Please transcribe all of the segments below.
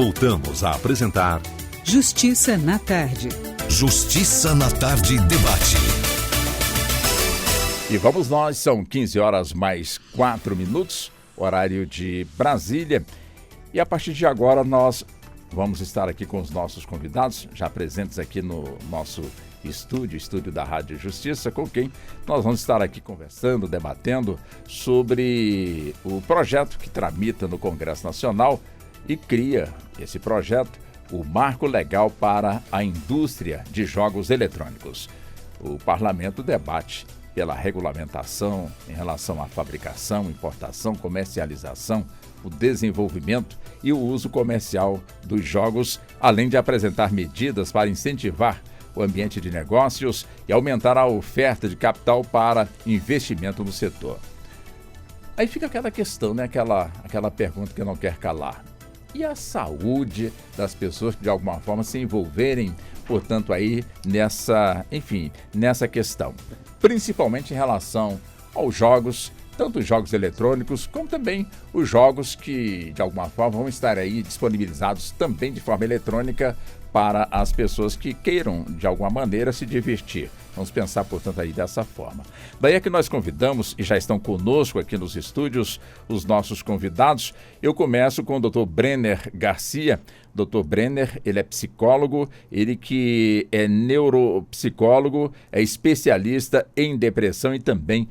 Voltamos a apresentar Justiça na Tarde. Justiça na Tarde Debate. E vamos nós, são 15 horas mais 4 minutos, horário de Brasília. E a partir de agora nós vamos estar aqui com os nossos convidados, já presentes aqui no nosso estúdio da Rádio Justiça, com quem nós vamos estar aqui conversando, debatendo sobre o projeto que tramita no Congresso Nacional e cria esse projeto, o Marco Legal para a Indústria de Jogos Eletrônicos. O Parlamento debate pela regulamentação em relação à fabricação, importação, comercialização, o desenvolvimento e o uso comercial dos jogos, além de apresentar medidas para incentivar o ambiente de negócios e aumentar a oferta de capital para investimento no setor. Aí fica aquela questão, né? Aquela pergunta que não quer calar. E a saúde das pessoas que de alguma forma se envolverem, portanto, aí nessa questão. Principalmente em relação aos jogos, tanto os jogos eletrônicos, como também os jogos que de alguma forma vão estar aí disponibilizados também de forma eletrônica para as pessoas que queiram de alguma maneira se divertir. Vamos pensar, portanto, aí dessa forma. Daí é que nós convidamos, e já estão conosco aqui nos estúdios, os nossos convidados. Eu começo com o Dr. Brenner Garcia. Dr. Brenner, ele é psicólogo, ele que é neuropsicólogo, é especialista em depressão e também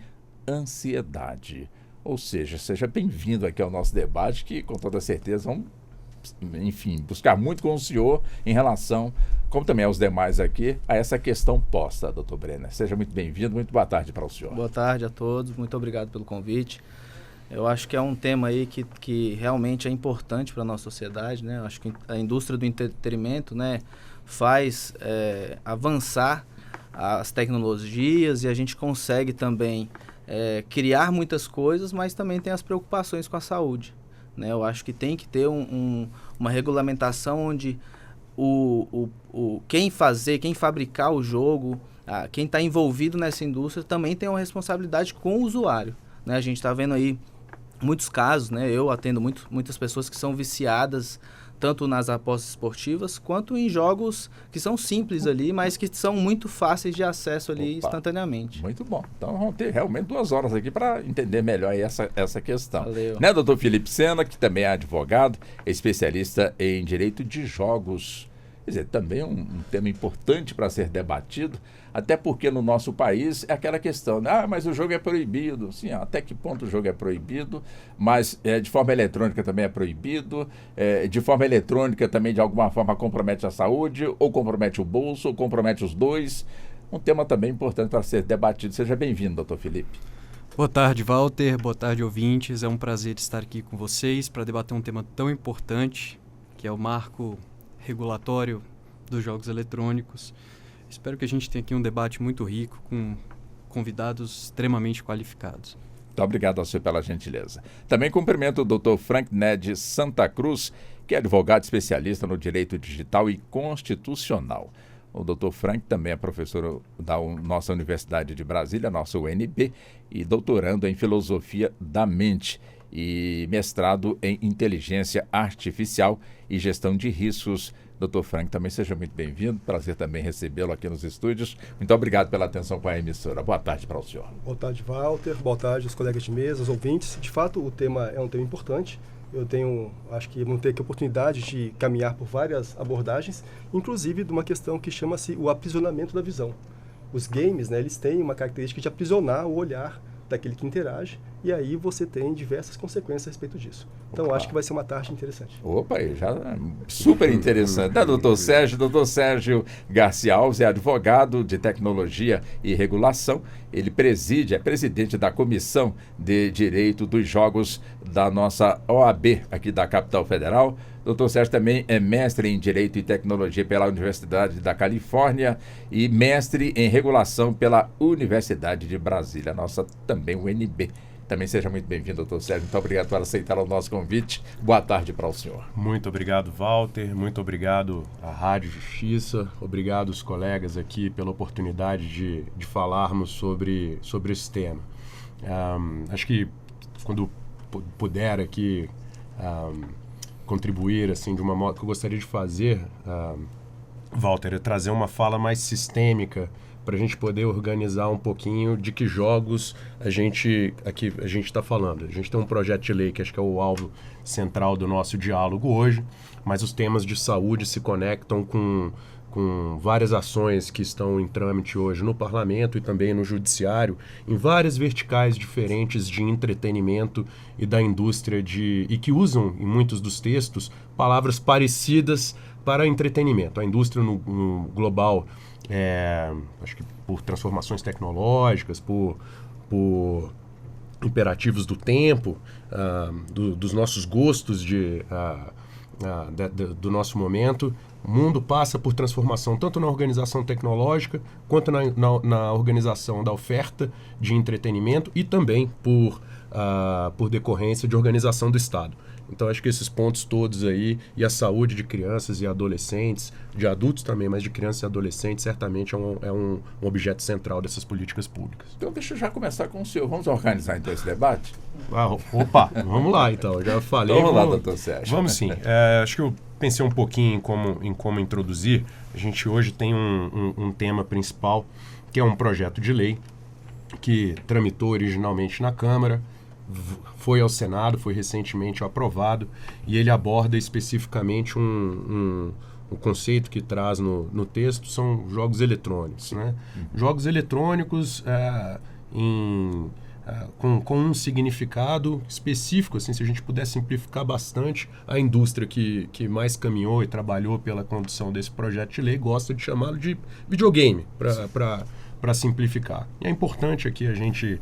ansiedade. Ou seja, seja bem-vindo aqui ao nosso debate, que com toda certeza vamos, buscar muito com o senhor em relação, como também aos demais aqui, a essa questão posta, doutor Brenner. Seja muito bem-vindo, muito boa tarde para o senhor. Boa tarde a todos, muito obrigado pelo convite. Eu acho que é um tema aí que realmente é importante para a nossa sociedade, né? Eu acho que a indústria do entretenimento, né, faz avançar as tecnologias e a gente consegue também criar muitas coisas, mas também tem as preocupações com a saúde. Eu acho que tem que ter uma regulamentação onde quem fabricar o jogo, quem está envolvido nessa indústria também tem uma responsabilidade com o usuário. Né? A gente está vendo aí muitos casos, né? Eu atendo muitas pessoas que são viciadas tanto nas apostas esportivas quanto em jogos que são simples ali, mas que são muito fáceis de acesso ali instantaneamente. Muito bom. Então vamos ter realmente 2 horas aqui para entender melhor aí essa questão. Valeu. Né, doutor Felipe Sena, que também é advogado, é especialista em direito de jogos. Quer dizer, também um tema importante para ser debatido, até porque no nosso país é aquela questão, né? Mas o jogo é proibido. Sim, até que ponto o jogo é proibido, mas de forma eletrônica também é proibido, de forma eletrônica também de alguma forma compromete a saúde, ou compromete o bolso, ou compromete os dois. Um tema também importante para ser debatido. Seja bem-vindo, doutor Felipe. Boa tarde, Walter. Boa tarde, ouvintes. É um prazer estar aqui com vocês para debater um tema tão importante, que é o marco regulatório dos jogos eletrônicos. Espero que a gente tenha aqui um debate muito rico, com convidados extremamente qualificados. Muito obrigado ao senhor pela gentileza. Também cumprimento o Dr. Frank Ned Santa Cruz, que é advogado especialista no direito digital e constitucional. O Dr. Frank também é professor da nossa Universidade de Brasília, nossa UNB, e doutorando em Filosofia da Mente e mestrado em Inteligência Artificial e Gestão de Riscos. Dr. Frank, também seja muito bem-vindo. Prazer também recebê-lo aqui nos estúdios. Muito obrigado pela atenção com a emissora. Boa tarde para o senhor. Boa tarde, Walter. Boa tarde aos colegas de mesa, aos ouvintes. De fato, o tema é um tema importante. Acho que vamos ter aqui a oportunidade de caminhar por várias abordagens, inclusive de uma questão que chama-se o aprisionamento da visão. Os games, né, eles têm uma característica de aprisionar o olhar daquele que interage, e aí você tem diversas consequências a respeito disso. Então, acho que vai ser uma tarde interessante. Opa, já super interessante. Doutor Sérgio Garcia Alves é advogado de tecnologia e regulação. Ele é presidente da Comissão de Direito dos Jogos da nossa OAB, aqui da Capital Federal. Dr. Sérgio também é mestre em Direito e Tecnologia pela Universidade da Califórnia e mestre em Regulação pela Universidade de Brasília, nossa também UNB. Também seja muito bem-vindo, doutor Sérgio. Muito obrigado por aceitar o nosso convite. Boa tarde para o senhor. Muito obrigado, Walter. Muito obrigado à Rádio Justiça. Obrigado aos colegas aqui pela oportunidade de falarmos sobre esse tema. Acho que quando puder aqui contribuir assim de uma modo que eu gostaria de fazer, Walter, é trazer uma fala mais sistêmica para a gente poder organizar um pouquinho de que jogos a gente está falando. A gente tem um projeto de lei que acho que é o alvo central do nosso diálogo hoje, mas os temas de saúde se conectam com várias ações que estão em trâmite hoje no Parlamento e também no Judiciário, em várias verticais diferentes de entretenimento e da indústria e que usam, em muitos dos textos, palavras parecidas para entretenimento. A indústria no global, acho que por transformações tecnológicas, por imperativos do tempo, dos nossos gostos do nosso momento, o mundo passa por transformação tanto na organização tecnológica quanto na organização da oferta de entretenimento e também por decorrência de organização do Estado. Então, acho que esses pontos todos aí, e a saúde de crianças e adolescentes, de adultos também, mas de crianças e adolescentes, certamente é um objeto central dessas políticas públicas. Então, deixa eu já começar com o senhor. Vamos organizar, então, esse debate? Opa, vamos lá, então. Já falei. Então, vamos lá, doutor Sérgio. Vamos sim. Acho que eu pensei um pouquinho em como introduzir. A gente hoje tem um tema principal, que é um projeto de lei que tramitou originalmente na Câmara, foi ao Senado, foi recentemente aprovado, e ele aborda especificamente um conceito que traz no texto, são jogos eletrônicos, né? Jogos eletrônicos com um significado específico, assim, se a gente puder simplificar bastante, a indústria que mais caminhou e trabalhou pela condução desse projeto de lei gosta de chamá-lo de videogame, para simplificar. E é importante aqui a gente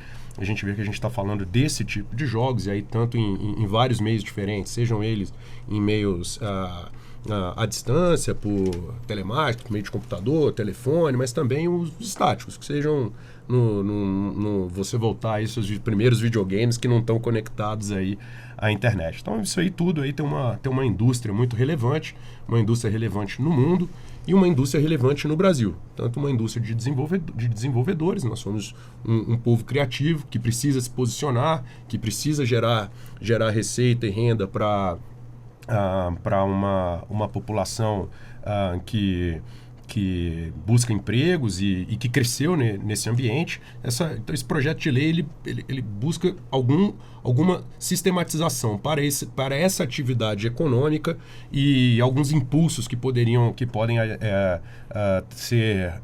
ver que a gente está falando desse tipo de jogos, e aí tanto em vários meios diferentes, sejam eles em meios à distância, por telemática, por meio de computador, telefone, mas também os estáticos, que sejam você voltar a esses primeiros videogames que não estão conectados aí à internet. Então isso aí tudo aí tem uma indústria muito relevante, uma indústria relevante no mundo e uma indústria relevante no Brasil. Tanto uma indústria de desenvolvedores, nós somos um povo criativo que precisa se posicionar, que precisa gerar receita e renda para uma população que busca empregos e que cresceu nesse ambiente. Então esse projeto de lei ele busca alguma sistematização para essa atividade econômica e alguns impulsos que podem ser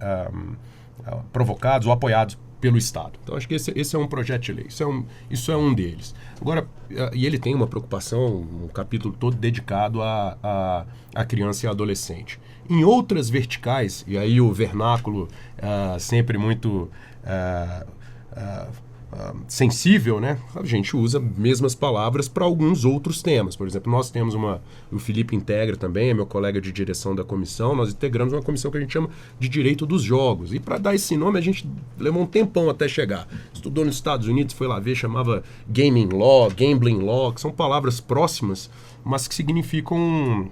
provocados ou apoiados pelo Estado. Então, acho que esse é um projeto de lei. Isso é um deles. Agora, e ele tem uma preocupação, um capítulo todo dedicado à criança e adolescente. Em outras verticais, e aí o vernáculo sempre muito sensível, né? A gente usa mesmas palavras para alguns outros temas. Por exemplo, nós temos o Felipe integra também, é meu colega de direção da comissão, nós integramos uma comissão que a gente chama de Direito dos Jogos. E para dar esse nome, a gente levou um tempão até chegar. Estudou nos Estados Unidos, foi lá ver, chamava Gaming Law, Gambling Law, que são palavras próximas, mas que significam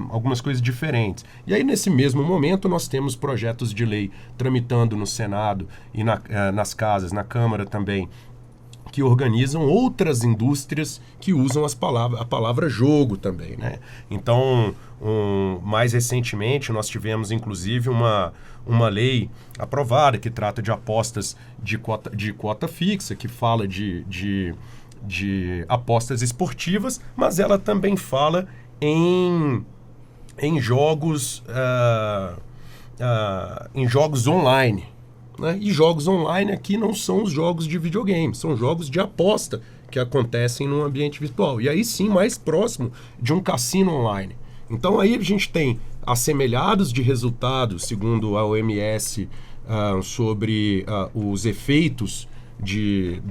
algumas coisas diferentes. E aí, nesse mesmo momento, nós temos projetos de lei tramitando no Senado e nas casas, na Câmara também, que organizam outras indústrias que usam a palavra jogo também, né? Então, mais recentemente, nós tivemos, inclusive, uma lei aprovada que trata de apostas de quota fixa, que fala de apostas esportivas, mas ela também fala em jogos online, né? E jogos online aqui não são os jogos de videogame, são jogos de aposta que acontecem no ambiente virtual. E aí sim, mais próximo de um cassino online. Então aí a gente tem assemelhados de resultados, segundo a OMS, sobre os efeitos de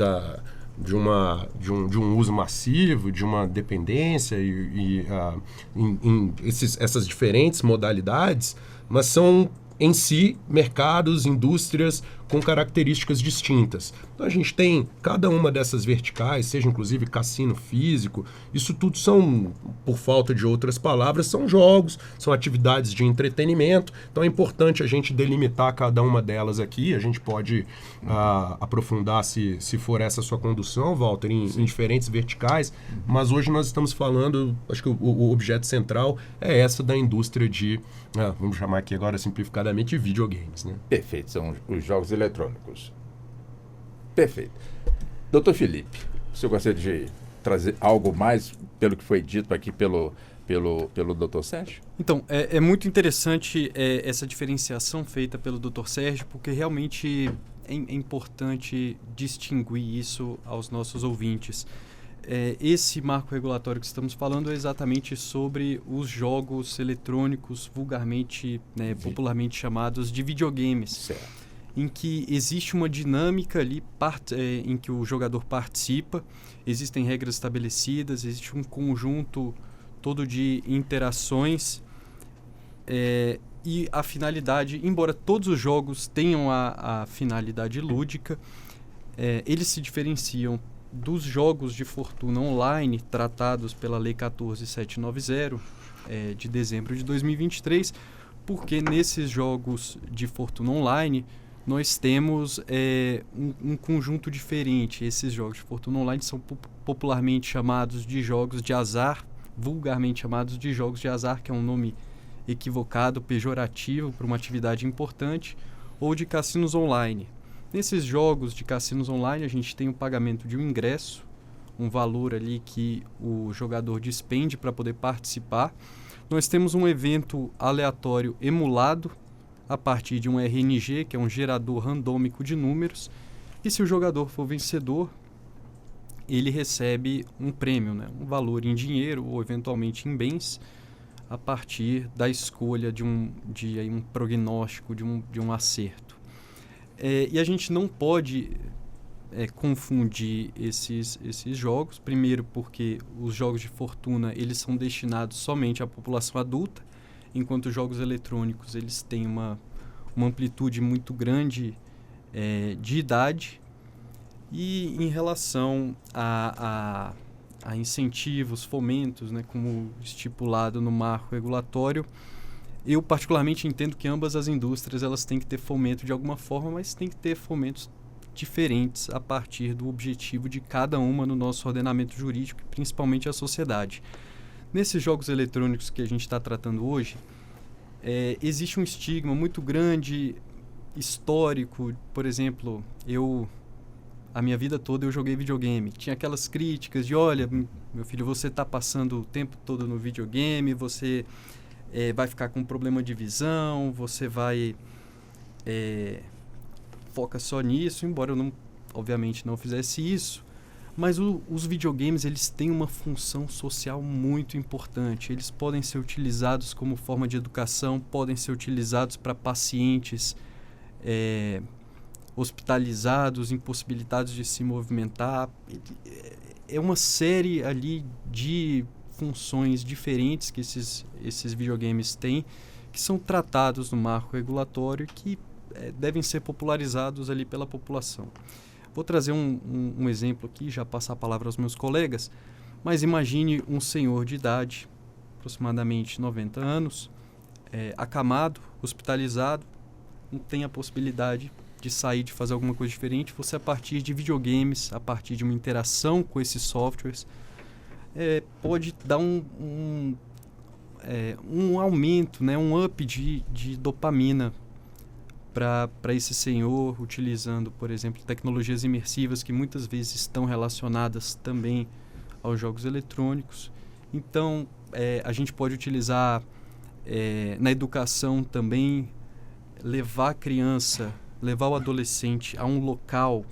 um uso massivo, de uma dependência em essas diferentes modalidades, mas são em si mercados, indústrias com características distintas. Então a gente tem cada uma dessas verticais, seja inclusive cassino físico, isso tudo são, por falta de outras palavras, são jogos, são atividades de entretenimento. Então é importante a gente delimitar cada uma delas aqui. A gente pode aprofundar se for essa a sua condução, Walter, em diferentes verticais, mas hoje nós estamos falando, acho que o objeto central é essa da indústria de, vamos chamar aqui agora simplificadamente, videogames, né? Perfeito, são os jogos eletrônicos. Perfeito. Doutor Felipe, o senhor gostaria de trazer algo mais pelo que foi dito aqui pelo doutor Sérgio? Então, é muito interessante essa diferenciação feita pelo doutor Sérgio, porque realmente é importante distinguir isso aos nossos ouvintes. Esse marco regulatório que estamos falando é exatamente sobre os jogos eletrônicos, vulgarmente, popularmente chamados de videogames. Certo. Em que existe uma dinâmica ali em que o jogador participa, existem regras estabelecidas, existe um conjunto todo de interações e a finalidade, embora todos os jogos tenham a finalidade lúdica, eles se diferenciam dos jogos de fortuna online tratados pela Lei 14.790 de dezembro de 2023, porque nesses jogos de fortuna online nós temos um conjunto diferente. Esses jogos de fortuna online são popularmente chamados de jogos de azar, vulgarmente chamados de jogos de azar, que é um nome equivocado, pejorativo para uma atividade importante, ou de cassinos online. Nesses jogos de cassinos online, a gente tem o pagamento de um ingresso, um valor ali que o jogador despende para poder participar. Nós temos um evento aleatório emulado a partir de um RNG, que é um gerador randômico de números, e se o jogador for vencedor, ele recebe um prêmio, um valor em dinheiro ou eventualmente em bens, a partir da escolha de um prognóstico, de um acerto. E a gente não pode confundir esses jogos, primeiro porque os jogos de fortuna eles são destinados somente à população adulta, enquanto os jogos eletrônicos eles têm uma amplitude muito grande de idade. E em relação a incentivos, fomentos, como estipulado no marco regulatório, eu particularmente entendo que ambas as indústrias elas têm que ter fomento de alguma forma, mas tem que ter fomentos diferentes a partir do objetivo de cada uma no nosso ordenamento jurídico, principalmente a sociedade. Nesses jogos eletrônicos que a gente está tratando hoje, existe um estigma muito grande, histórico. Por exemplo, a minha vida toda eu joguei videogame. Tinha aquelas críticas de, olha, meu filho, você está passando o tempo todo no videogame, você vai ficar com problema de visão, você vai... foca só nisso, embora eu obviamente não fizesse isso. Mas os videogames eles têm uma função social muito importante. Eles podem ser utilizados como forma de educação, podem ser utilizados para pacientes hospitalizados, impossibilitados de se movimentar. É uma série ali de funções diferentes que esses videogames têm, que são tratados no marco regulatório, que devem ser popularizados ali pela população. Vou trazer um exemplo aqui, já passar a palavra aos meus colegas, mas imagine um senhor de idade, aproximadamente 90 anos, acamado, hospitalizado, não tem a possibilidade de sair, de fazer alguma coisa diferente. Você, a partir de videogames, a partir de uma interação com esses softwares, pode dar um aumento, um up de dopamina para esse senhor, utilizando, por exemplo, tecnologias imersivas que muitas vezes estão relacionadas também aos jogos eletrônicos. Então, a gente pode utilizar na educação também, levar a criança, levar o adolescente a um local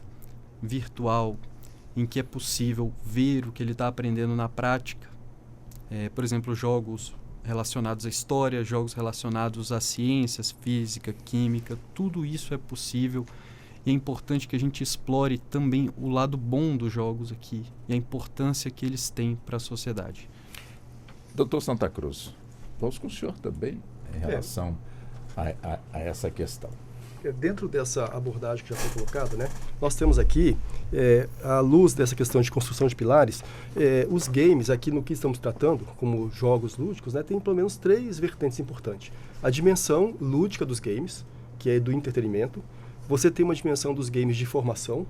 virtual em que é possível ver o que ele está aprendendo na prática. Por exemplo, jogos relacionados à história, jogos relacionados a ciências, física, química, tudo isso é possível, e é importante que a gente explore também o lado bom dos jogos aqui e a importância que eles têm para a sociedade. Doutor Santa Cruz, vamos com o senhor também em relação a essa questão. Dentro dessa abordagem que já foi colocada, né, nós temos aqui, à luz dessa questão de construção de pilares, os games, aqui no que estamos tratando, como jogos lúdicos, né, tem pelo menos 3 vertentes importantes. A dimensão lúdica dos games, que é do entretenimento. Você tem uma dimensão dos games de formação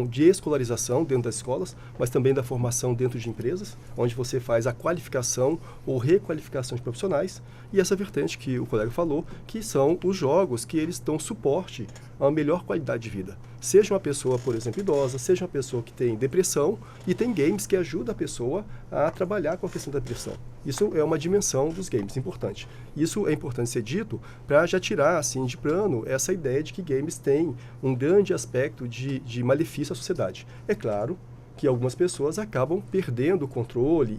de escolarização dentro das escolas, mas também da formação dentro de empresas, onde você faz a qualificação ou requalificação de profissionais, e essa vertente que o colega falou, que são os jogos que eles dão suporte a uma melhor qualidade de vida. Seja uma pessoa, por exemplo, idosa, seja uma pessoa que tem depressão, e tem games que ajudam a pessoa a trabalhar com a questão da depressão. Isso é uma dimensão dos games importante. Isso é importante ser dito para já tirar assim de plano essa ideia de que games têm um grande aspecto de malefício à sociedade. É claro que algumas pessoas acabam perdendo o controle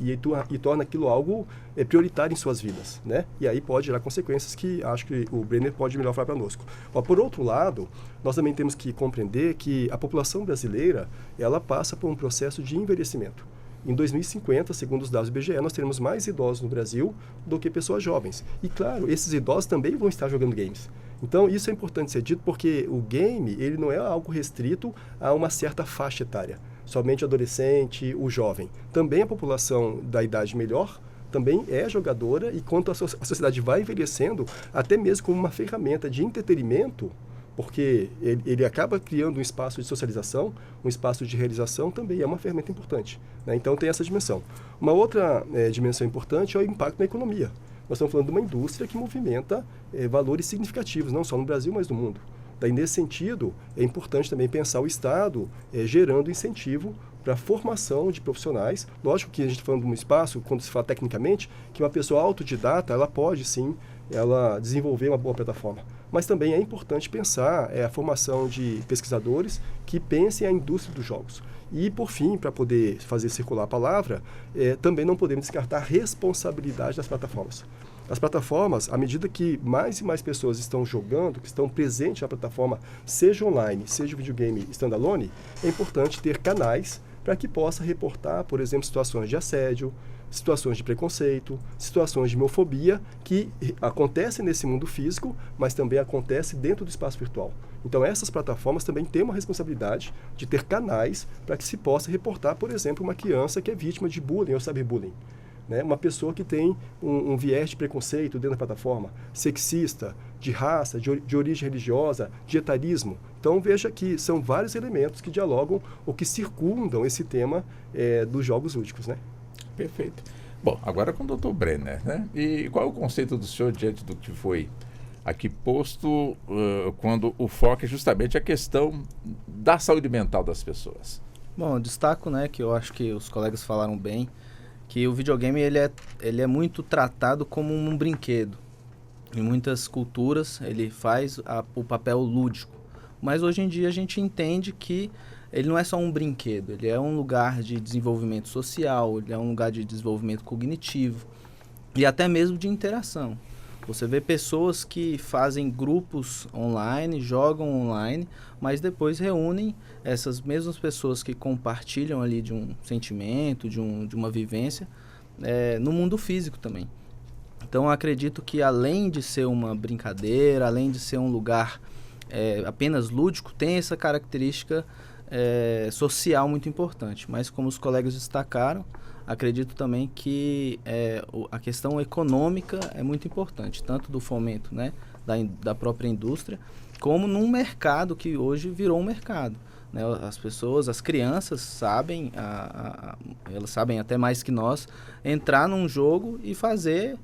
e torna aquilo algo prioritário em suas vidas, né? E aí pode gerar consequências que acho que o Brenner pode melhor falar conosco. Por outro lado, nós também temos que compreender que a população brasileira, ela passa por um processo de envelhecimento. Em 2050, segundo os dados do IBGE, nós teremos mais idosos no Brasil do que pessoas jovens. E claro, esses idosos também vão estar jogando games. Então, isso é importante ser dito porque o game, ele não é algo restrito a uma certa faixa etária. Somente o adolescente, o jovem. Também a população da idade melhor também é jogadora, e quanto a sociedade vai envelhecendo, até mesmo como uma ferramenta de entretenimento, porque ele acaba criando um espaço de socialização, um espaço de realização, também é uma ferramenta importante, né? Então tem essa dimensão. Uma outra dimensão importante é o impacto na economia. Nós estamos falando de uma indústria que movimenta valores significativos, não só no Brasil, mas no mundo. Daí, nesse sentido, é importante também pensar o Estado gerando incentivo para a formação de profissionais. Lógico que a gente está falando de um espaço, quando se fala tecnicamente, que uma pessoa autodidata, ela pode sim ela desenvolver uma boa plataforma. Mas também é importante pensar a formação de pesquisadores que pensem a indústria dos jogos. E, por fim, para poder fazer circular a palavra, também não podemos descartar a responsabilidade das plataformas. As plataformas, à medida que mais e mais pessoas estão jogando, que estão presentes na plataforma, seja online, seja videogame standalone, é importante ter canais para que possa reportar, por exemplo, situações de assédio, situações de preconceito, situações de homofobia que acontecem nesse mundo físico, mas também acontecem dentro do espaço virtual. Então, essas plataformas também têm uma responsabilidade de ter canais para que se possa reportar, por exemplo, uma criança que é vítima de bullying ou cyberbullying, né? Uma pessoa que tem um viés de preconceito dentro da plataforma, sexista, de raça, de origem religiosa, de etarismo. Então, veja que são vários elementos que dialogam ou que circundam esse tema dos jogos lúdicos, né? Perfeito. Bom, agora com o Dr. Brenner, né? E qual é o conceito do senhor diante do que foi aqui posto quando o foco é justamente a questão da saúde mental das pessoas? Bom, eu destaco, né, que eu acho que os colegas falaram bem, que o videogame ele é muito tratado como um brinquedo. Em muitas culturas ele faz o papel lúdico. Mas hoje em dia a gente entende que ele não é só um brinquedo, ele é um lugar de desenvolvimento social, ele é um lugar de desenvolvimento cognitivo e até mesmo de interação. Você vê pessoas que fazem grupos online, jogam online, mas depois reúnem essas mesmas pessoas que compartilham ali de um sentimento, de uma vivência, no mundo físico também. Então, eu acredito que além de ser uma brincadeira, além de ser um lugar apenas lúdico, tem essa característica social muito importante. Mas, como os colegas destacaram, acredito também que a questão econômica é muito importante, tanto do fomento, né, da própria indústria, como num mercado que hoje virou um mercado, né? As pessoas, as crianças sabem, elas sabem até mais que nós, entrar num jogo e fazer,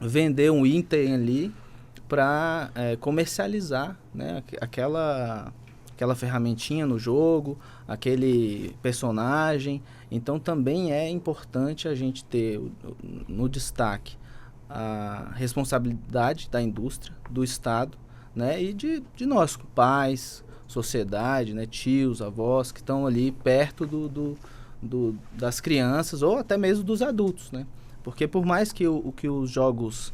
vender um item ali para comercializar, né, aquela ferramentinha no jogo, aquele personagem. Então, também é importante a gente ter no destaque a responsabilidade da indústria, do Estado, né, e de nós, pais, sociedade, né, tios, avós, que estão ali perto das crianças ou até mesmo dos adultos, né? Porque por mais que os jogos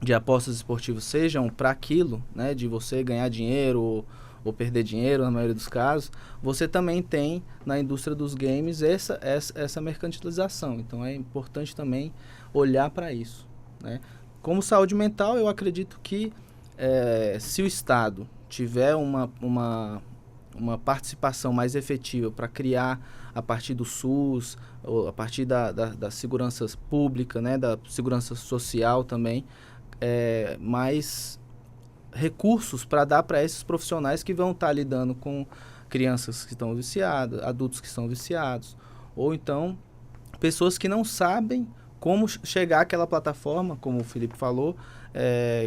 de apostas esportivas sejam para aquilo, né, de você ganhar dinheiro ou perder dinheiro, na maioria dos casos, você também tem na indústria dos games essa mercantilização. Então, é importante também olhar para isso, né? Como saúde mental, eu acredito que se o Estado tiver uma participação mais efetiva para criar, a partir do SUS, ou a partir da segurança pública, né, da segurança social também, mais recursos para dar para esses profissionais que vão estar lidando com crianças que estão viciadas, adultos que estão viciados, ou então pessoas que não sabem como chegar àquela plataforma, como o Felipe falou,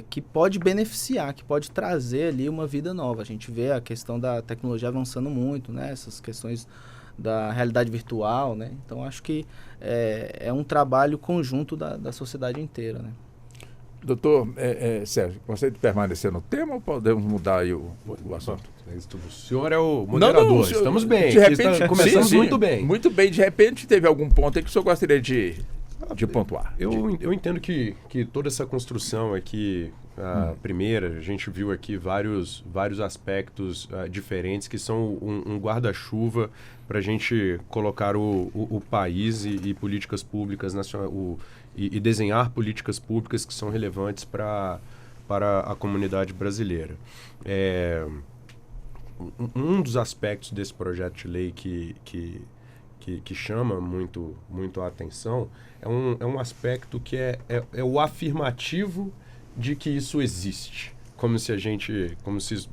que pode beneficiar, que pode trazer ali uma vida nova. A gente vê a questão da tecnologia avançando muito, né? Essas questões da realidade virtual, né? Então, acho que é um trabalho conjunto da sociedade inteira, né? Doutor Sérgio, gostaria de permanecer no tema ou podemos mudar aí o assunto? O senhor é o moderador, senhor, estamos bem. De repente, começamos sim, muito bem. Muito bem, de repente teve algum ponto aí que o senhor gostaria de pontuar. Eu entendo que toda essa construção aqui, primeira, a gente viu aqui vários aspectos diferentes que são um guarda-chuva para a gente colocar o país e políticas públicas nacionais, e desenhar políticas públicas que são relevantes para a comunidade brasileira. Um dos aspectos desse projeto de lei que chama muito a atenção é um aspecto que é o afirmativo de que isso existe, como se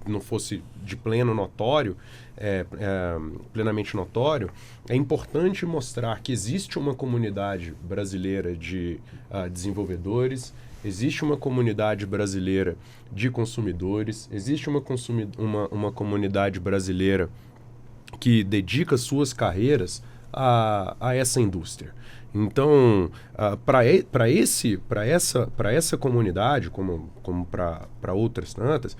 não fosse de plenamente notório. É importante mostrar que existe uma comunidade brasileira de desenvolvedores, existe uma comunidade brasileira de consumidores, existe uma comunidade brasileira que dedica suas carreiras a essa indústria. Então, para essa comunidade, como para outras tantas,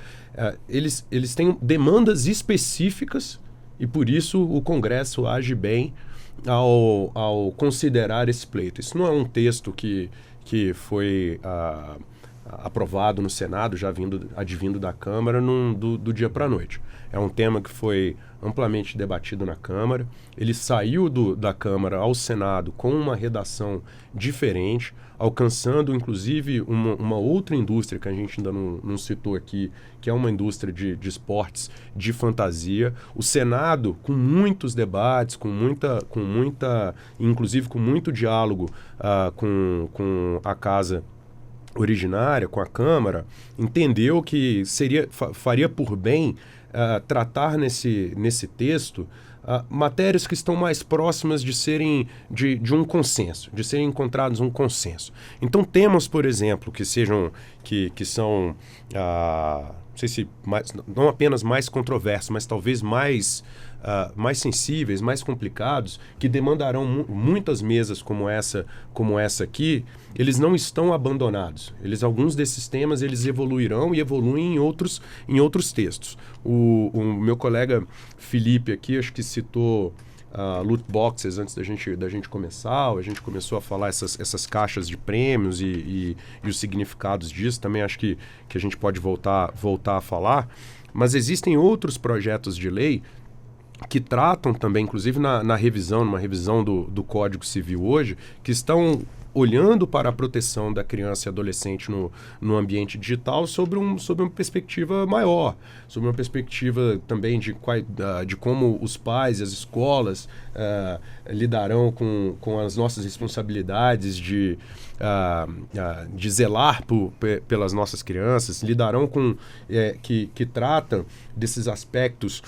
eles têm demandas específicas e, por isso, o Congresso age bem ao considerar esse pleito. Isso não é um texto que foi aprovado no Senado, já advindo da Câmara do dia para a noite. É um tema que foi amplamente debatido na Câmara. Ele saiu da Câmara ao Senado com uma redação diferente, alcançando, inclusive, uma outra indústria que a gente ainda não citou aqui, que é uma indústria de esportes de fantasia. O Senado, com muitos debates, inclusive com muito diálogo com a Casa originária, com a Câmara, entendeu que faria por bem tratar nesse texto matérias que estão mais próximas de serem de um consenso, de serem encontrados um consenso. Então, temas, por exemplo, que são, não sei se não apenas mais controversos, mas talvez mais sensíveis, mais complicados, que demandarão muitas mesas como essa aqui, eles não estão abandonados. Alguns desses temas eles evoluirão e evoluem em outros textos. O meu colega Felipe aqui, acho que citou loot boxes antes da gente começar. A gente começou a falar essas caixas de prêmios e os significados disso. Também acho que a gente pode voltar a falar. Mas existem outros projetos de lei que tratam também, inclusive numa revisão do Código Civil hoje, que estão olhando para a proteção da criança e adolescente no ambiente digital sob uma perspectiva maior, sob uma perspectiva também de como os pais e as escolas lidarão com as nossas responsabilidades de zelar pelas nossas crianças, lidarão que tratam desses aspectos,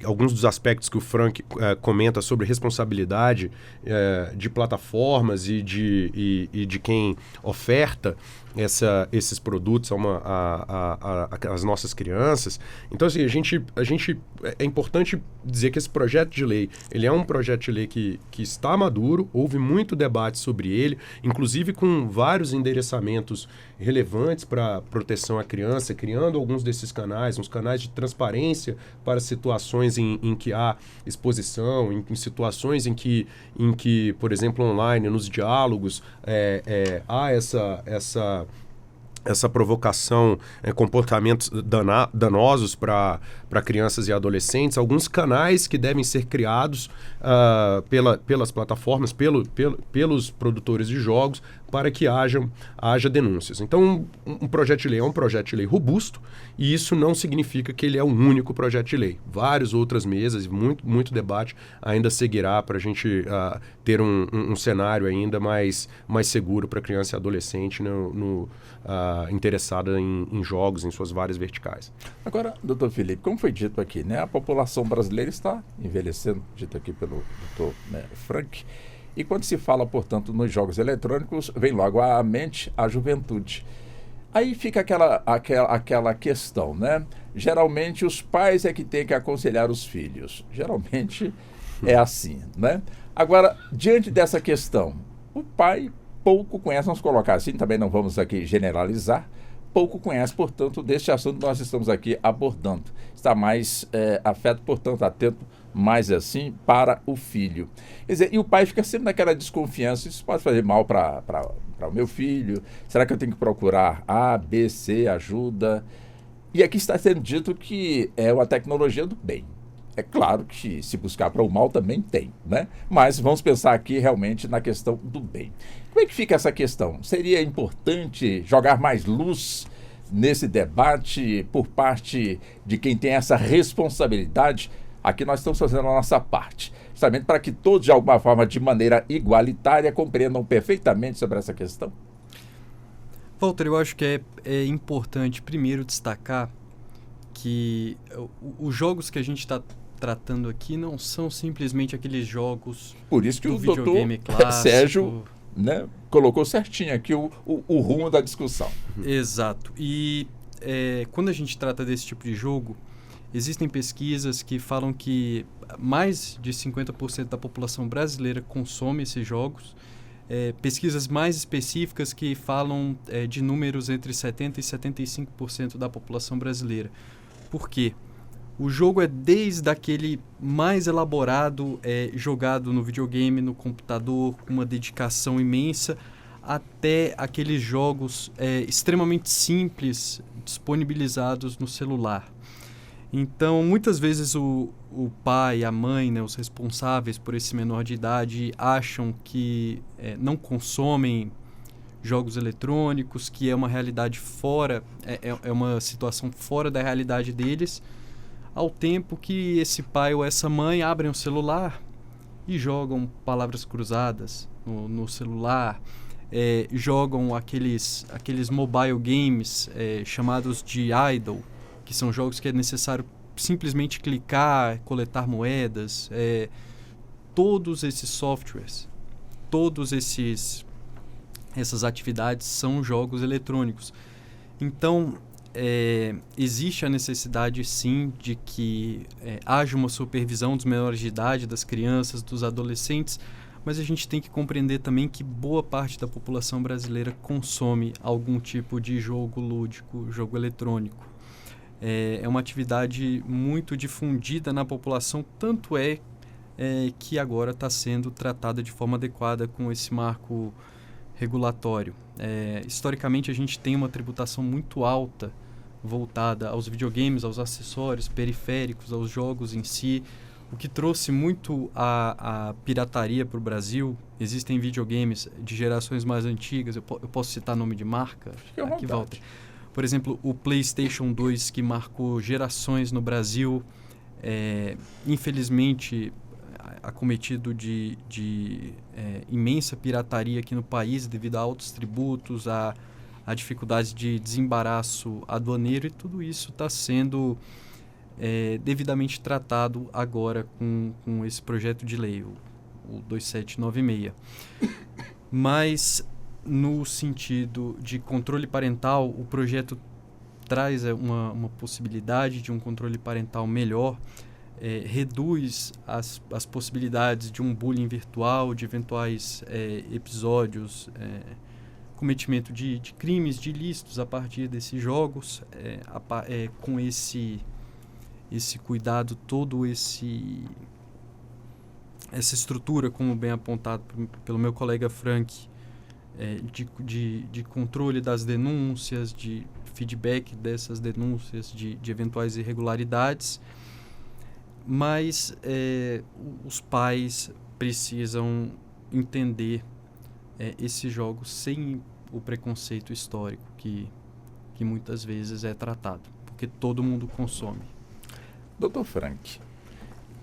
alguns dos aspectos que o Frank comenta sobre responsabilidade de plataformas e de quem oferta esses produtos às nossas crianças. Então, assim, é importante dizer que esse projeto de lei, ele é um projeto de lei que está maduro, houve muito debate sobre ele, inclusive com vários endereçamentos relevantes para proteção à criança, criando alguns desses canais, uns canais de transparência para situações em que há exposição, em situações em que, por exemplo, online, nos diálogos, há essa provocação, comportamentos danosos para crianças e adolescentes, alguns canais que devem ser criados pelas plataformas, pelos produtores de jogos, para que haja denúncias. Então, um projeto de lei é um projeto de lei robusto, e isso não significa que ele é um único projeto de lei. Várias outras mesas, muito debate ainda seguirá para a gente ter um cenário ainda mais seguro para criança e adolescente interessada em jogos, em suas várias verticais. Agora, doutor Felipe, como foi dito aqui, né, a população brasileira está envelhecendo, dito aqui pelo doutor Frank, e quando se fala, portanto, nos jogos eletrônicos, vem logo à mente a juventude. Aí fica aquela questão, né? Geralmente os pais é que têm que aconselhar os filhos. Geralmente é assim, né? Agora, diante dessa questão, o pai pouco conhece, vamos colocar assim, também não vamos aqui generalizar, pouco conhece, portanto, deste assunto que nós estamos aqui abordando. Está mais afeto, portanto, atento mais assim para o filho. Quer dizer, e o pai fica sempre naquela desconfiança, isso pode fazer mal para o meu filho, será que eu tenho que procurar A, B, C, ajuda? E aqui está sendo dito que é uma tecnologia do bem. É claro que se buscar para o mal também tem, né? Mas vamos pensar aqui realmente na questão do bem. Como é que fica essa questão? Seria importante jogar mais luz nesse debate por parte de quem tem essa responsabilidade? Aqui nós estamos fazendo a nossa parte, justamente para que todos, de alguma forma, de maneira igualitária, compreendam perfeitamente sobre essa questão. Walter, eu acho que é importante primeiro destacar que os jogos que a gente está tratando aqui não são simplesmente aqueles jogos por isso que do o doutor videogame clássico. Sérgio, né, colocou certinho aqui o rumo da discussão. Exato. E quando a gente trata desse tipo de jogo, existem pesquisas que falam que mais de 50% da população brasileira consome esses jogos. Pesquisas mais específicas que falam de números entre 70% e 75% da população brasileira. Por quê? O jogo é desde aquele mais elaborado, jogado no videogame, no computador, com uma dedicação imensa, até aqueles jogos extremamente simples, disponibilizados no celular. Então, muitas vezes o pai, a mãe, né, os responsáveis por esse menor de idade acham que não consomem jogos eletrônicos, que é uma realidade fora, é uma situação fora da realidade deles, ao tempo que esse pai ou essa mãe abrem o celular e jogam palavras cruzadas no celular, jogam aqueles mobile games chamados de idle, que são jogos que é necessário simplesmente clicar, coletar moedas. Todos esses softwares, essas atividades são jogos eletrônicos. Então, existe a necessidade, sim, de que haja uma supervisão dos menores de idade, das crianças, dos adolescentes, mas a gente tem que compreender também que boa parte da população brasileira consome algum tipo de jogo lúdico, jogo eletrônico. É uma atividade muito difundida na população, tanto que agora está sendo tratada de forma adequada com esse marco regulatório. Historicamente, a gente tem uma tributação muito alta voltada aos videogames, aos acessórios, periféricos, aos jogos em si, o que trouxe muito a pirataria para o Brasil. Existem videogames de gerações mais antigas, eu posso citar nome de marca? Aqui, Walter. Por exemplo, o PlayStation 2, que marcou gerações no Brasil, infelizmente acometido de imensa pirataria aqui no país devido a altos tributos, a dificuldades de desembaraço aduaneiro, e tudo isso está sendo devidamente tratado agora com esse projeto de lei, o 2796. Mas, no sentido de controle parental, o projeto traz uma possibilidade de um controle parental melhor, reduz as possibilidades de um bullying virtual, de eventuais episódios, cometimento de crimes, de ilícitos a partir desses jogos, com esse cuidado, todo essa estrutura, como bem apontado pelo meu colega Frank, de controle das denúncias, de feedback dessas denúncias, de eventuais irregularidades. Mas os pais precisam entender esses jogos sem o preconceito histórico que muitas vezes é tratado, porque todo mundo consome. Dr. Frank,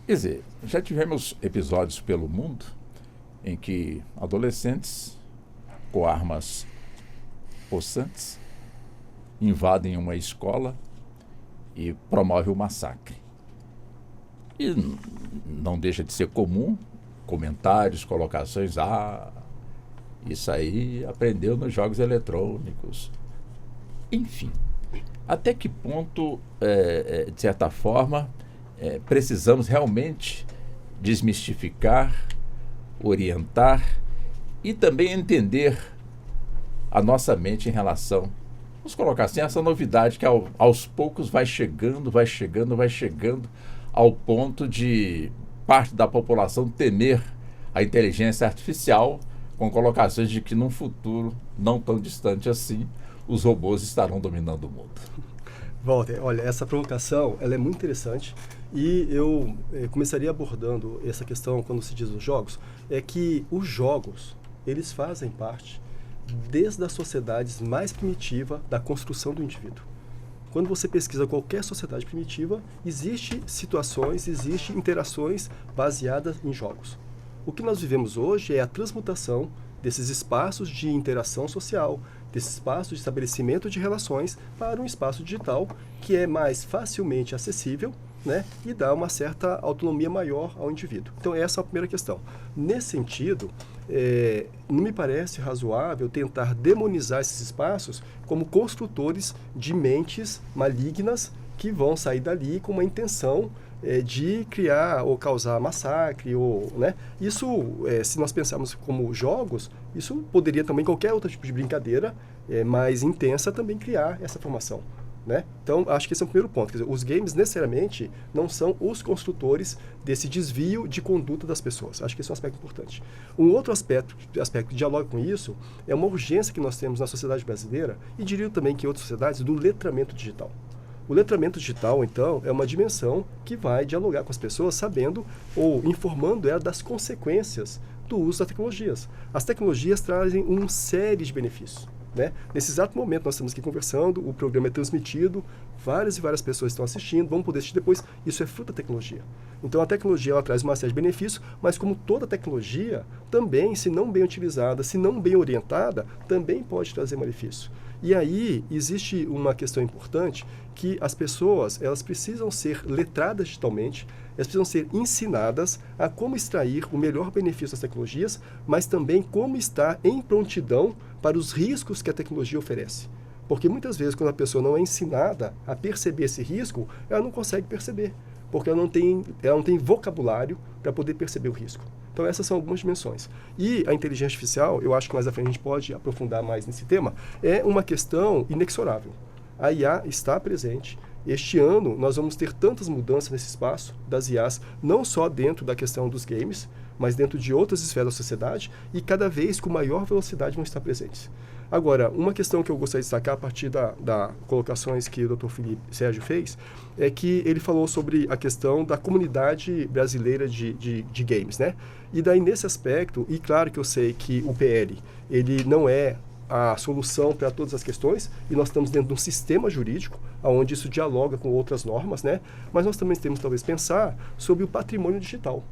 quer dizer, já tivemos episódios pelo mundo em que adolescentes com armas possantes invadem uma escola e promovem o massacre. E não deixa de ser comum comentários, colocações, isso aí aprendeu nos jogos eletrônicos. Enfim, até que ponto, de certa forma, precisamos realmente desmistificar, orientar e também entender a nossa mente em relação, vamos colocar assim, essa novidade que aos poucos vai chegando ao ponto de parte da população temer a inteligência artificial, com colocações de que num futuro não tão distante assim, os robôs estarão dominando o mundo. Walter, olha, essa provocação ela é muito interessante e eu começaria abordando essa questão quando se diz os jogos, é que os jogos, eles fazem parte desde as sociedades mais primitivas da construção do indivíduo. Quando você pesquisa qualquer sociedade primitiva, existem situações, existem interações baseadas em jogos. O que nós vivemos hoje é a transmutação desses espaços de interação social, desse espaço de estabelecimento de relações para um espaço digital que é mais facilmente acessível, né, e dá uma certa autonomia maior ao indivíduo. Então essa é a primeira questão. Nesse sentido, não me parece razoável tentar demonizar esses espaços como construtores de mentes malignas que vão sair dali com uma intenção de criar ou causar massacre, né? Isso, se nós pensarmos como jogos, isso poderia também, qualquer outro tipo de brincadeira mais intensa, também criar essa formação, né? Então, acho que esse é o primeiro ponto. Quer dizer, os games, necessariamente, não são os construtores desse desvio de conduta das pessoas. Acho que esse é um aspecto importante. Um outro aspecto que dialoga com isso é uma urgência que nós temos na sociedade brasileira, e diria também que em outras sociedades, do letramento digital. O letramento digital, então, é uma dimensão que vai dialogar com as pessoas sabendo ou informando ela das consequências do uso das tecnologias. As tecnologias trazem uma série de benefícios, né? Nesse exato momento nós estamos aqui conversando, o programa é transmitido, várias e várias pessoas estão assistindo, vão poder assistir depois, isso é fruto da tecnologia. Então a tecnologia ela traz uma série de benefícios, mas como toda tecnologia, também, se não bem utilizada, se não bem orientada, também pode trazer malefício. E aí existe uma questão importante que as pessoas elas precisam ser letradas digitalmente, elas precisam ser ensinadas a como extrair o melhor benefício das tecnologias, mas também como estar em prontidão para os riscos que a tecnologia oferece. Porque muitas vezes quando a pessoa não é ensinada a perceber esse risco, ela não consegue perceber, porque ela não tem vocabulário para poder perceber o risco. Então essas são algumas dimensões. E a inteligência artificial, eu acho que mais à frente a gente pode aprofundar mais nesse tema, é uma questão inexorável. A IA está presente. Este ano nós vamos ter tantas mudanças nesse espaço das IAs, não só dentro da questão dos games, mas dentro de outras esferas da sociedade, e cada vez com maior velocidade vão estar presentes. Agora, uma questão que eu gostaria de destacar a partir das colocações que o Dr. Felipe Sérgio fez, é que ele falou sobre a questão da comunidade brasileira de games, né? E daí, nesse aspecto, e claro que eu sei que o PL, ele não é a solução para todas as questões, e nós estamos dentro de um sistema jurídico, onde isso dialoga com outras normas, né? Mas nós também temos, talvez, pensar sobre o patrimônio digital.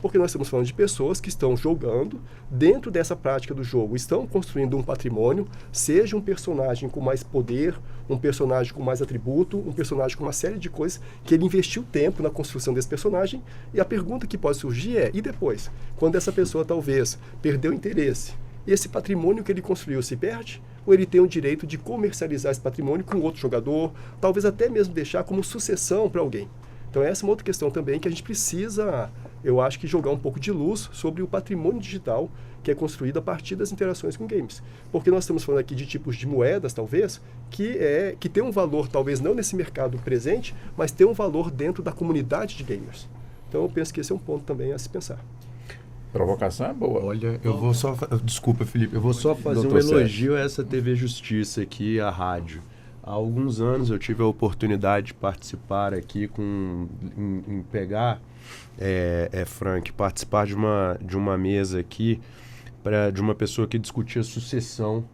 Porque nós estamos falando de pessoas que estão jogando, dentro dessa prática do jogo, estão construindo um patrimônio, seja um personagem com mais poder, um personagem com mais atributo, um personagem com uma série de coisas, que ele investiu tempo na construção desse personagem, e a pergunta que pode surgir é, e depois? Quando essa pessoa talvez perdeu o interesse, esse patrimônio que ele construiu se perde? Ou ele tem o direito de comercializar esse patrimônio com outro jogador, talvez até mesmo deixar como sucessão para alguém? Então essa é uma outra questão também que a gente precisa, eu acho que jogar um pouco de luz sobre o patrimônio digital que é construído a partir das interações com games. Porque nós estamos falando aqui de tipos de moedas, talvez, que tem um valor, talvez não nesse mercado presente, mas tem um valor dentro da comunidade de gamers. Então eu penso que esse é um ponto também a se pensar. Provocação é boa. Olha, eu vou só... Desculpa, Felipe. Eu vou só fazer um elogio a essa TV Justiça aqui, a rádio. Há alguns anos eu tive a oportunidade de participar aqui participar de uma mesa aqui de uma pessoa que discutia sucessão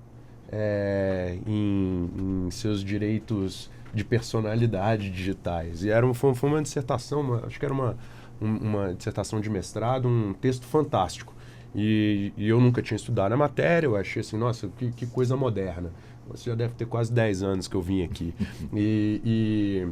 em seus direitos de personalidade digitais. E foi uma dissertação, acho que era uma dissertação de mestrado, um texto fantástico. E eu nunca tinha estudado a matéria, eu achei assim, nossa, que coisa moderna. Você já deve ter quase 10 anos que eu vim aqui. E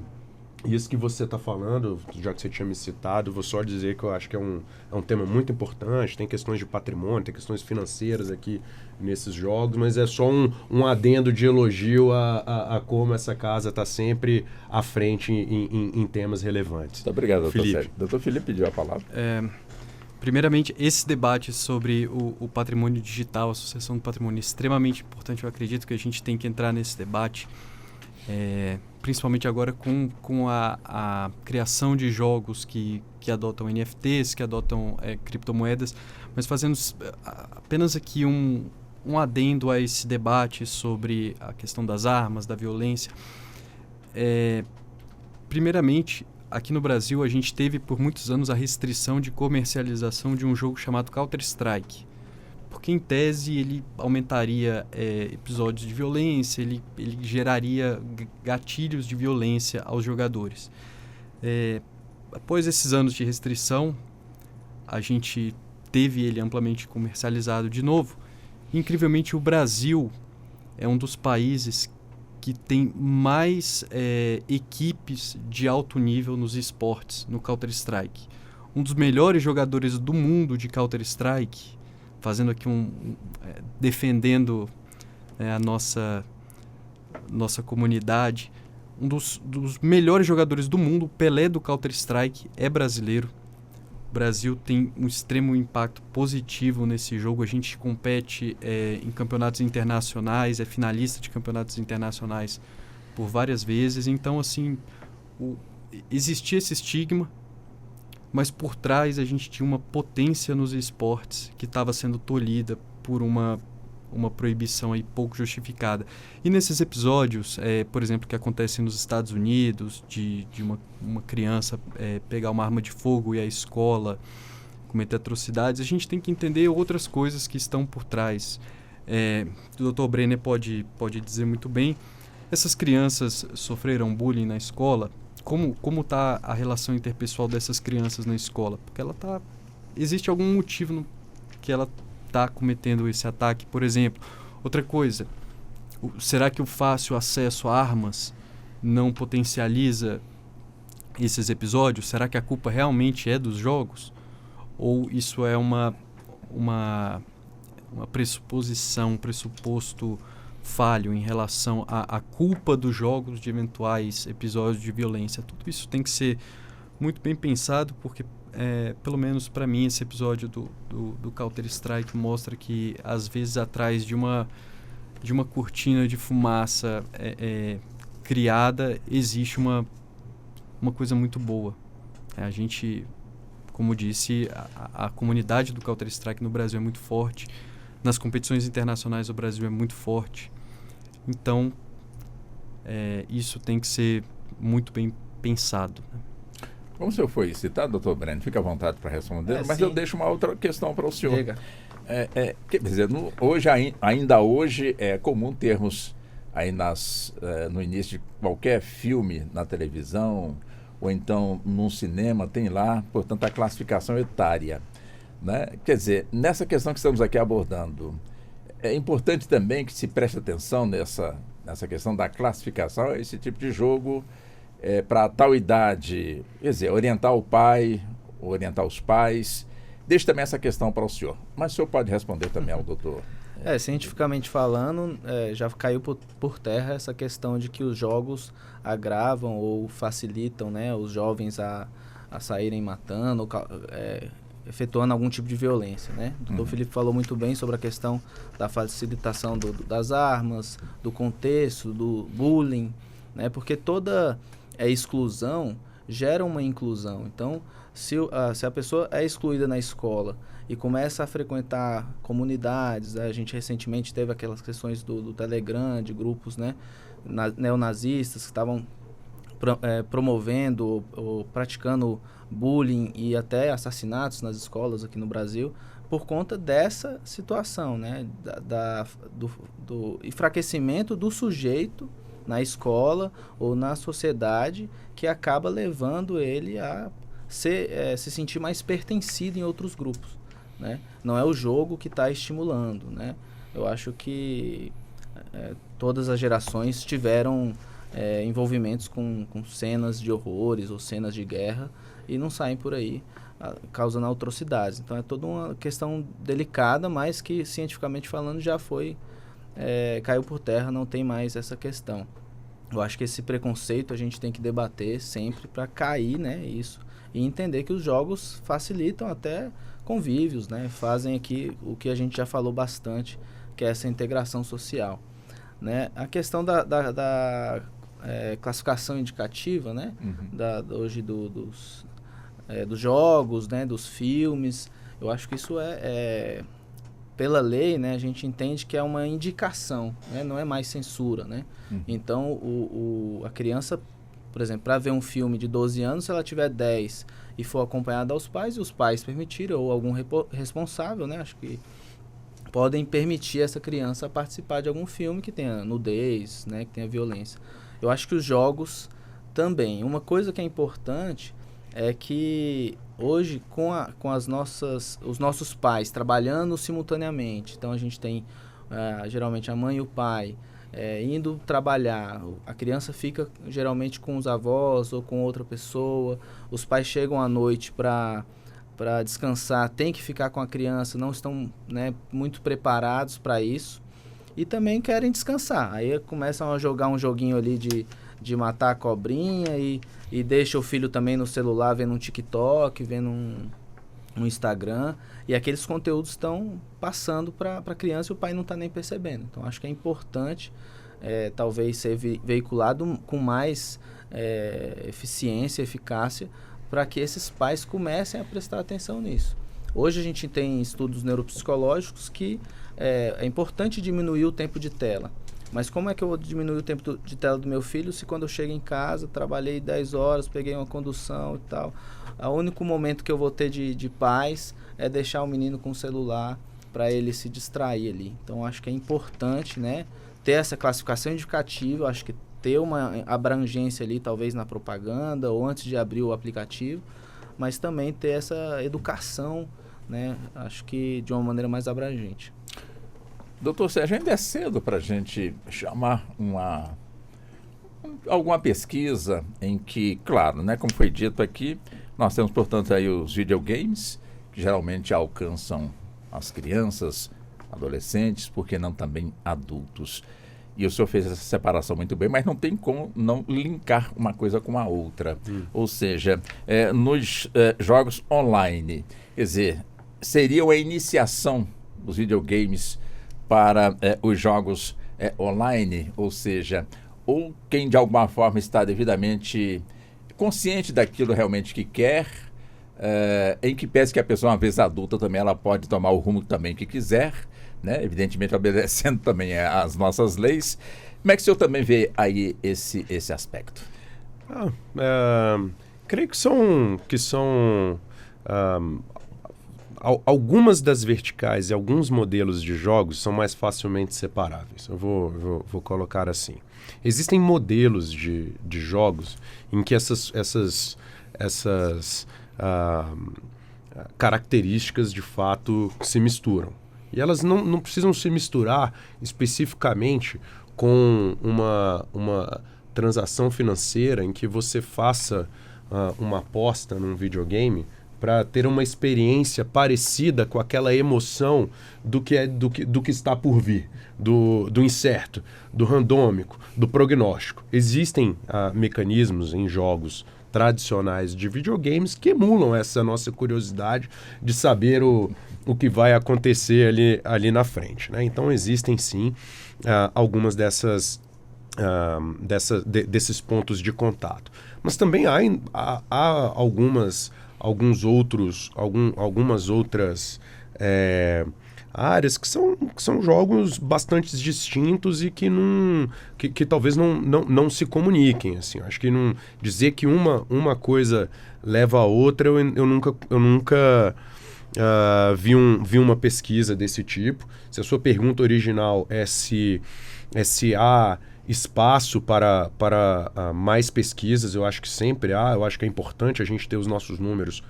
isso que você está falando, já que você tinha me citado, vou só dizer que eu acho que é um tema muito importante, tem questões de patrimônio, tem questões financeiras aqui nesses jogos, mas é só um adendo de elogio a como essa casa está sempre à frente em temas relevantes. Muito obrigado, doutor Felipe. Sérgio. Doutor Felipe pediu a palavra. Primeiramente, esse debate sobre o patrimônio digital, a sucessão do patrimônio, é extremamente importante. Eu acredito que a gente tem que entrar nesse debate, principalmente agora com a criação de jogos que adotam NFTs, que adotam criptomoedas, mas fazendo apenas aqui um adendo a esse debate sobre a questão das armas, da violência. Primeiramente, aqui no Brasil, a gente teve por muitos anos a restrição de comercialização de um jogo chamado Counter-Strike. Porque, em tese, ele aumentaria episódios de violência, ele geraria gatilhos de violência aos jogadores. Após esses anos de restrição, a gente teve ele amplamente comercializado de novo. Incrivelmente, o Brasil é um dos países que tem mais equipes de alto nível nos esportes, no Counter-Strike. Um dos melhores jogadores do mundo de Counter-Strike, fazendo aqui defendendo a nossa comunidade, um dos melhores jogadores do mundo, Pelé do Counter-Strike, é brasileiro. O Brasil tem um extremo impacto positivo nesse jogo. A gente compete em campeonatos internacionais, é finalista de campeonatos internacionais por várias vezes. Então, assim, existia esse estigma, mas por trás a gente tinha uma potência nos esportes que estava sendo tolhida por uma proibição aí pouco justificada. E nesses episódios, por exemplo, que acontecem nos Estados Unidos, de uma criança pegar uma arma de fogo e a escola cometer atrocidades, a gente tem que entender outras coisas que estão por trás. O Dr. Brenner pode dizer muito bem, essas crianças sofreram bullying na escola. Como está a relação interpessoal dessas crianças na escola? Porque existe algum motivo que ela está cometendo esse ataque, por exemplo. Outra coisa, será que o fácil acesso a armas não potencializa esses episódios? Será que a culpa realmente é dos jogos? Ou isso é uma pressuposição, um pressuposto falho em relação à culpa dos jogos de eventuais episódios de violência? Tudo isso tem que ser muito bem pensado, porque pelo menos para mim esse episódio do Counter-Strike mostra que às vezes atrás de uma cortina de fumaça criada existe uma coisa muito boa. A gente, como disse, a comunidade do Counter-Strike no Brasil é muito forte, nas competições internacionais o Brasil é muito forte. Então, isso tem que ser muito bem pensado, né? Como o senhor foi citado, doutor Breno, fica à vontade para responder, mas sim. eu deixo uma outra questão para o senhor. Diga. Quer dizer, ainda hoje é comum termos aí no início de qualquer filme na televisão, ou então num cinema, tem lá, portanto, a classificação etária, né? Quer dizer, nessa questão que estamos aqui abordando, é importante também que se preste atenção nessa questão da classificação, esse tipo de jogo para tal idade, quer dizer, orientar o pai, orientar os pais. Deixo também essa questão para o senhor, mas o senhor pode responder também ao doutor. Cientificamente falando, já caiu por terra essa questão de que os jogos agravam ou facilitam, né, os jovens a saírem matando, efetuando algum tipo de violência, né? O doutor Felipe falou muito bem sobre a questão da facilitação das armas, do contexto, do bullying, né? Porque toda exclusão gera uma inclusão. Então, se a pessoa é excluída na escola e começa a frequentar comunidades, a gente recentemente teve aquelas questões do Telegram, de grupos, né, neonazistas que estavam promovendo ou praticando bullying e até assassinatos nas escolas aqui no Brasil, por conta dessa situação, né? Do enfraquecimento do sujeito na escola ou na sociedade, que acaba levando ele a se sentir mais pertencido em outros grupos, né? Não é o jogo que está estimulando, né? Eu acho que todas as gerações tiveram envolvimentos com cenas de horrores ou cenas de guerra e não saem por aí causando atrocidades. Então é toda uma questão delicada, mas que cientificamente falando já caiu por terra, não tem mais essa questão. Eu acho que esse preconceito a gente tem que debater sempre para cair, né, isso, e entender que os jogos facilitam até convívios, né, fazem aqui o que a gente já falou bastante, que é essa integração social, né. A questão da classificação indicativa, né, hoje dos jogos, né, dos filmes, eu acho que isso pela lei, né, a gente entende que é uma indicação, né, não é mais censura, né. Então, a criança, por exemplo, para ver um filme de 12 anos, se ela tiver 10 e for acompanhada aos pais, e os pais permitirem, ou algum responsável, né, acho que podem permitir essa criança participar de algum filme que tenha nudez, né, que tenha violência. Eu acho que os jogos também. Uma coisa que é importante é que hoje, com os nossos pais trabalhando simultaneamente, então a gente tem geralmente a mãe e o pai indo trabalhar, a criança fica geralmente com os avós ou com outra pessoa, os pais chegam à noite para descansar, tem que ficar com a criança, não estão, né, muito preparados para isso e também querem descansar. Aí começam a jogar um joguinho ali de matar a cobrinha e deixa o filho também no celular vendo um TikTok, vendo um Instagram, e aqueles conteúdos estão passando para a criança e o pai não está nem percebendo. Então acho que é importante talvez ser veiculado com mais eficiência, eficácia, para que esses pais comecem a prestar atenção nisso. Hoje a gente tem estudos neuropsicológicos que é importante diminuir o tempo de tela. Mas como é que eu vou diminuir o tempo de tela do meu filho se quando eu chego em casa, trabalhei 10 horas, peguei uma condução e tal. O único momento que eu vou ter de paz é deixar o menino com o celular para ele se distrair ali. Então, acho que é importante, né, ter essa classificação indicativa, acho que ter uma abrangência ali, talvez na propaganda ou antes de abrir o aplicativo, mas também ter essa educação, né, acho que de uma maneira mais abrangente. Doutor Sérgio, ainda é cedo para a gente chamar alguma pesquisa em que, claro, né, como foi dito aqui, nós temos, portanto, aí os videogames, que geralmente alcançam as crianças, adolescentes, por que não também adultos. E o senhor fez essa separação muito bem, mas não tem como não linkar uma coisa com a outra. Ou seja, nos jogos online, quer dizer, seria a iniciação dos videogames para os jogos online, ou seja, ou quem de alguma forma está devidamente consciente daquilo realmente que quer, em que pese que a pessoa, uma vez adulta, também ela pode tomar o rumo também que quiser, né? Evidentemente obedecendo também às nossas leis. Como é que o senhor também vê aí esse aspecto? Creio que são algumas das verticais e alguns modelos de jogos são mais facilmente separáveis. Eu vou colocar assim. Existem modelos de jogos em que essas características de fato se misturam. E elas não precisam se misturar especificamente com uma transação financeira em que você faça uma aposta num videogame para ter uma experiência parecida com aquela emoção do que está por vir, do incerto, do randômico, do prognóstico. Existem mecanismos em jogos tradicionais de videogames que emulam essa nossa curiosidade de saber o que vai acontecer ali na frente, né? Então existem sim algumas desses pontos de contato. Mas também há algumas outras áreas que são jogos bastante distintos e que talvez não se comuniquem. Assim. Acho que dizer que uma coisa leva a outra, eu nunca vi uma pesquisa desse tipo. Se a sua pergunta original é se há espaço para mais pesquisas, eu acho que sempre há. Eu acho que é importante a gente ter os nossos números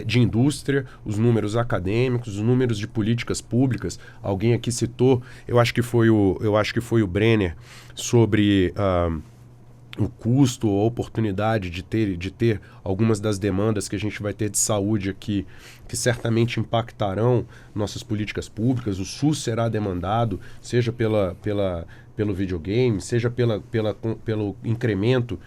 de indústria, os números acadêmicos, os números de políticas públicas. Alguém aqui citou, eu acho que foi o Brenner, sobre o custo ou a oportunidade de ter algumas das demandas que a gente vai ter de saúde aqui, que certamente impactarão nossas políticas públicas. O SUS será demandado, seja pelo videogame, seja pelo incremento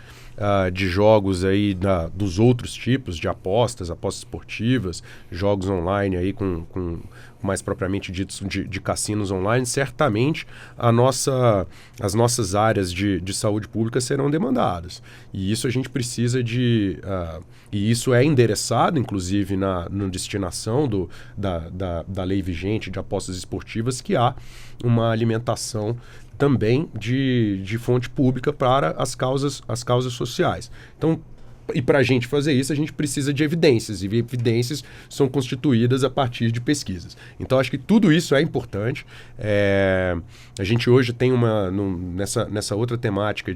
de jogos aí dos outros tipos de apostas esportivas, jogos online aí com mais propriamente ditos de cassinos online. Certamente as nossas áreas de saúde pública serão demandadas. E isso a gente precisa e isso é endereçado, inclusive, na destinação da lei vigente de apostas esportivas, que há uma alimentação também de fonte pública para as causas sociais. Então, e para a gente fazer isso, a gente precisa de evidências, e evidências são constituídas a partir de pesquisas. Então, acho que tudo isso é importante. A gente hoje tem nessa outra temática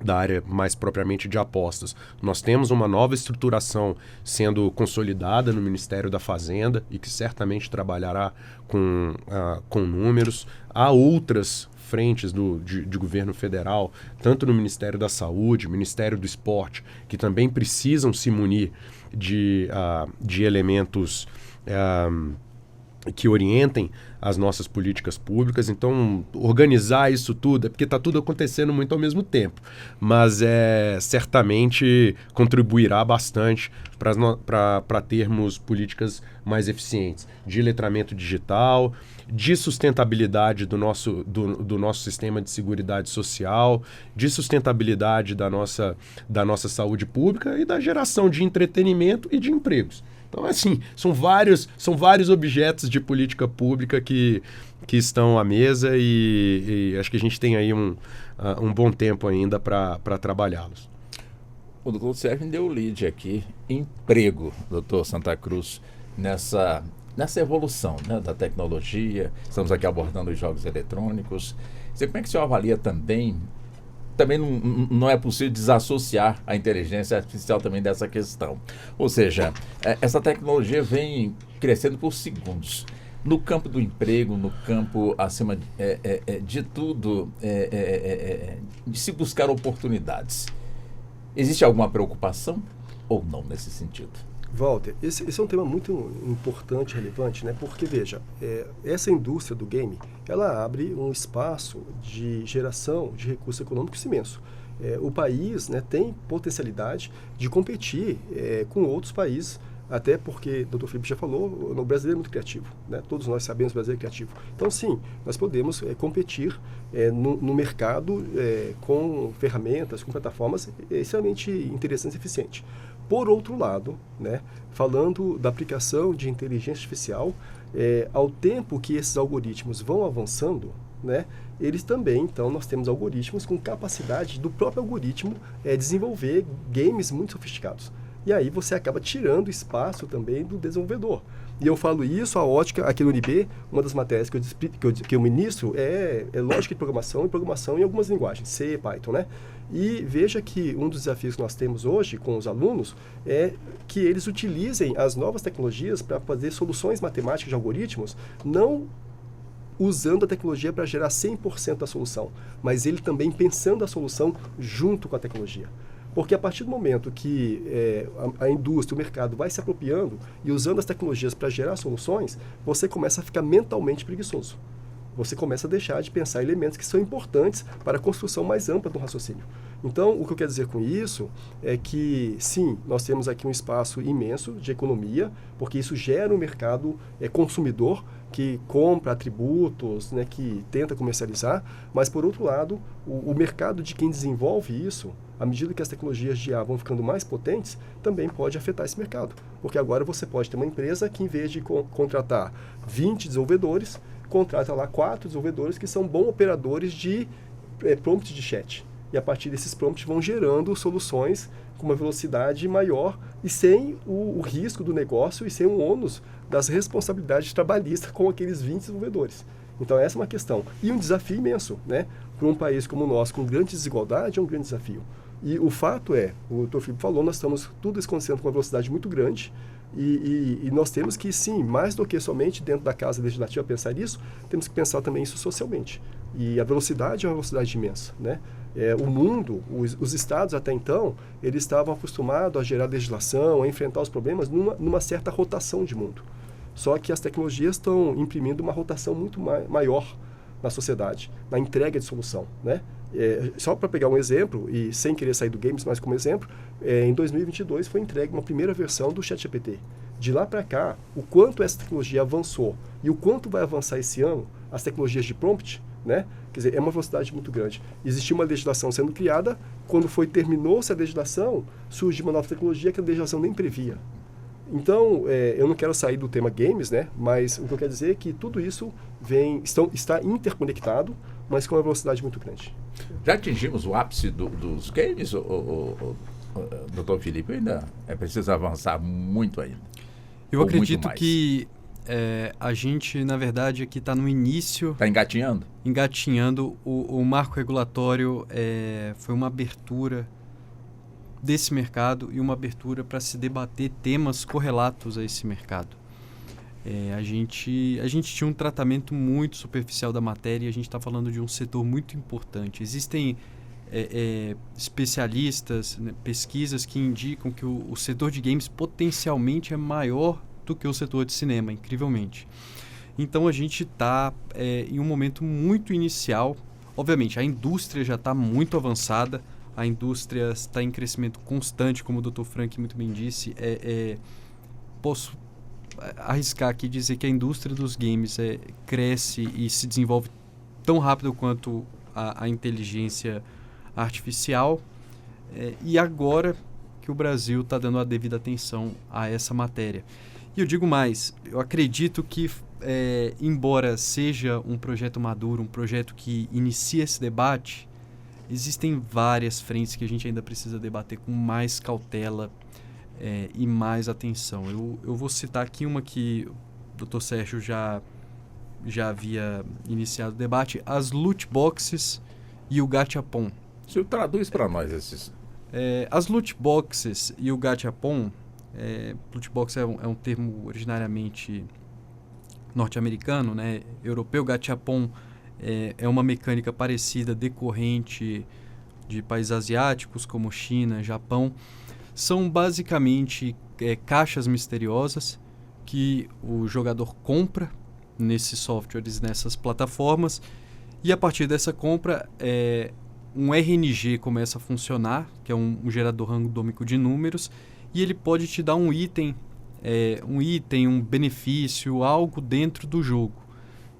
da área mais propriamente de apostas, nós temos uma nova estruturação sendo consolidada no Ministério da Fazenda e que certamente trabalhará com números. Há outras frentes de governo federal, tanto no Ministério da Saúde, Ministério do Esporte, que também precisam se munir de elementos que orientem as nossas políticas públicas. Então, organizar isso tudo, porque está tudo acontecendo muito ao mesmo tempo, mas certamente contribuirá bastante para termos políticas mais eficientes de letramento digital, de sustentabilidade do nosso sistema de seguridade social, de sustentabilidade da nossa saúde pública e da geração de entretenimento e de empregos. Então, assim, são vários objetos de política pública que estão à mesa e acho que a gente tem aí um bom tempo ainda para trabalhá-los. O doutor Sérgio deu o lead aqui, emprego, doutor Santa Cruz, nessa evolução, né, da tecnologia. Estamos aqui abordando os jogos eletrônicos. Como é que o senhor avalia também não é possível desassociar a inteligência artificial também dessa questão. Ou seja, essa tecnologia vem crescendo por segundos. No campo do emprego, no campo, acima de tudo, de se buscar oportunidades. Existe alguma preocupação ou não nesse sentido? Walter, esse é um tema muito importante e relevante, né? Porque, veja, essa indústria do game, ela abre um espaço de geração de recursos econômicos imenso. O país, né, tem potencialidade de competir com outros países, até porque, o Dr. Felipe já falou, o brasileiro é muito criativo, né? Todos nós sabemos que o brasileiro é criativo. Então, sim, nós podemos competir no mercado com ferramentas, com plataformas extremamente interessantes e eficientes. Por outro lado, né, falando da aplicação de inteligência artificial, ao tempo que esses algoritmos vão avançando, né, eles também, então, nós temos algoritmos com capacidade do próprio algoritmo desenvolver games muito sofisticados. E aí você acaba tirando espaço também do desenvolvedor. E eu falo isso, a ótica, aqui no UNB, uma das matérias que eu ministro é lógica de programação e programação em algumas linguagens, C, Python, né? E veja que um dos desafios que nós temos hoje com os alunos é que eles utilizem as novas tecnologias para fazer soluções matemáticas de algoritmos, não usando a tecnologia para gerar 100% da solução, mas ele também pensando a solução junto com a tecnologia. Porque a partir do momento que a indústria, o mercado vai se apropriando e usando as tecnologias para gerar soluções, você começa a ficar mentalmente preguiçoso. Você começa a deixar de pensar elementos que são importantes para a construção mais ampla do raciocínio. Então, o que eu quero dizer com isso é que, sim, nós temos aqui um espaço imenso de economia, porque isso gera um mercado consumidor que compra atributos, né, que tenta comercializar, mas, por outro lado, o mercado de quem desenvolve isso, à medida que as tecnologias de IA vão ficando mais potentes, também pode afetar esse mercado. Porque agora você pode ter uma empresa que, em vez de contratar 20 desenvolvedores, contrata lá 4 desenvolvedores que são bons operadores de prompts de chat. e a partir desses prompts vão gerando soluções com uma velocidade maior e sem o risco do negócio e sem o ônus das responsabilidades trabalhistas com aqueles 20 desenvolvedores. Então essa é uma questão. E um desafio imenso, né? Para um país como o nosso, com grande desigualdade, é um grande desafio. E o fato é, o Dr. Filipe falou, nós estamos tudo isso acontecendo com uma velocidade muito grande e nós temos que, sim, mais do que somente dentro da casa legislativa pensar isso, temos que pensar também isso socialmente. E a velocidade é uma velocidade imensa, né? O mundo, os estados até então, eles estavam acostumados a gerar legislação, a enfrentar os problemas numa certa rotação de mundo. Só que as tecnologias estão imprimindo uma rotação muito maior na sociedade, na entrega de solução, né? Só para pegar um exemplo, e sem querer sair do games, mas como exemplo, em 2022 foi entregue uma primeira versão do ChatGPT. De lá para cá, o quanto essa tecnologia avançou e o quanto vai avançar esse ano, as tecnologias de prompt, né? Quer dizer, é uma velocidade muito grande. Existiu uma legislação sendo criada, quando terminou-se a legislação, surgiu uma nova tecnologia que a legislação nem previa. Então, eu não quero sair do tema games, né? Mas o que eu quero dizer é que tudo isso está interconectado, mas com uma velocidade muito grande. Já atingimos o ápice dos games, Dr. Filipe? Ainda é preciso avançar muito ainda? Eu acredito que a gente, na verdade, aqui está no início... Está engatinhando? Engatinhando. O marco regulatório foi uma abertura desse mercado e uma abertura para se debater temas correlatos a esse mercado. A gente tinha um tratamento muito superficial da matéria e a gente está falando de um setor muito importante. Existem especialistas, né, pesquisas que indicam que o setor de games potencialmente é maior do que o setor de cinema, incrivelmente. Então a gente está em um momento muito inicial. Obviamente, a indústria já está muito avançada, a indústria está em crescimento constante, como o Dr. Frank muito bem disse. Posso arriscar aqui dizer que a indústria dos games cresce e se desenvolve tão rápido quanto a inteligência artificial. E agora que o Brasil está dando a devida atenção a essa matéria. E eu digo mais, eu acredito que, embora seja um projeto maduro, um projeto que inicia esse debate, existem várias frentes que a gente ainda precisa debater com mais cautela e mais atenção. Eu vou citar aqui uma que o Dr. Sérgio já havia iniciado o debate, as loot boxes e o gachapon. O senhor traduz para nós esses... As loot boxes e o gachapon, loot box é um termo originariamente norte-americano, né? Europeu. Gachapon é uma mecânica parecida, decorrente de países asiáticos como China, Japão. São basicamente caixas misteriosas que o jogador compra nesses softwares, nessas plataformas, e a partir dessa compra um RNG começa a funcionar, que é um gerador randômico de números, e ele pode te dar um item, um benefício, algo dentro do jogo.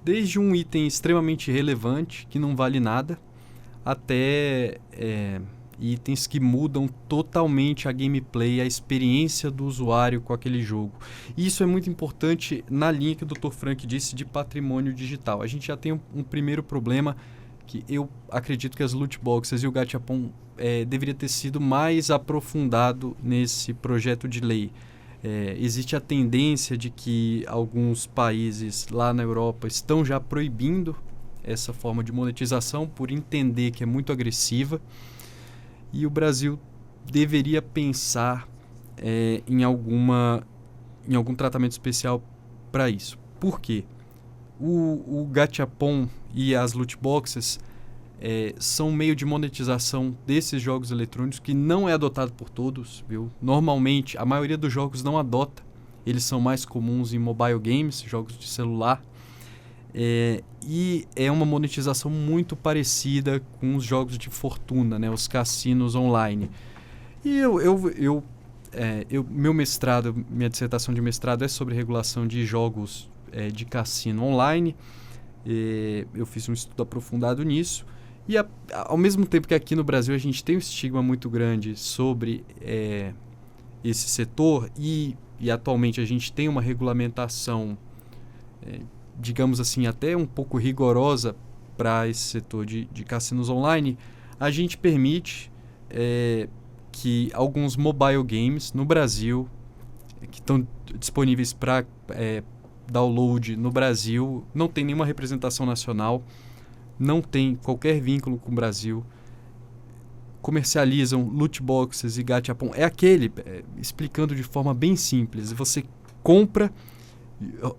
Desde um item extremamente relevante, que não vale nada, até itens que mudam totalmente a gameplay, a experiência do usuário com aquele jogo. E isso é muito importante na linha que o Dr. Frank disse de patrimônio digital. A gente já tem um primeiro problema, que eu acredito que as loot boxes e o gachapon deveria ter sido mais aprofundado nesse projeto de lei. Existe a tendência de que alguns países lá na Europa estão já proibindo essa forma de monetização por entender que é muito agressiva, e o Brasil deveria pensar em algum tratamento especial para isso. Por quê? O gachapon e as loot boxes são um meio de monetização desses jogos eletrônicos que não é adotado por todos, viu? Normalmente, a maioria dos jogos não adota. Eles são mais comuns em mobile games, jogos de celular. E é uma monetização muito parecida com os jogos de fortuna, né? Os cassinos online. E meu mestrado, minha dissertação de mestrado é sobre regulação de jogos de cassino online. Eu fiz um estudo aprofundado nisso. E ao mesmo tempo que aqui no Brasil a gente tem um estigma muito grande sobre esse setor e atualmente a gente tem uma regulamentação, digamos assim, até um pouco rigorosa para esse setor de cassinos online, a gente permite que alguns mobile games no Brasil, que estão disponíveis para download no Brasil, não tem nenhuma representação nacional, não tem qualquer vínculo com o Brasil, comercializam loot boxes e gachapon. É aquele, explicando de forma bem simples, você compra,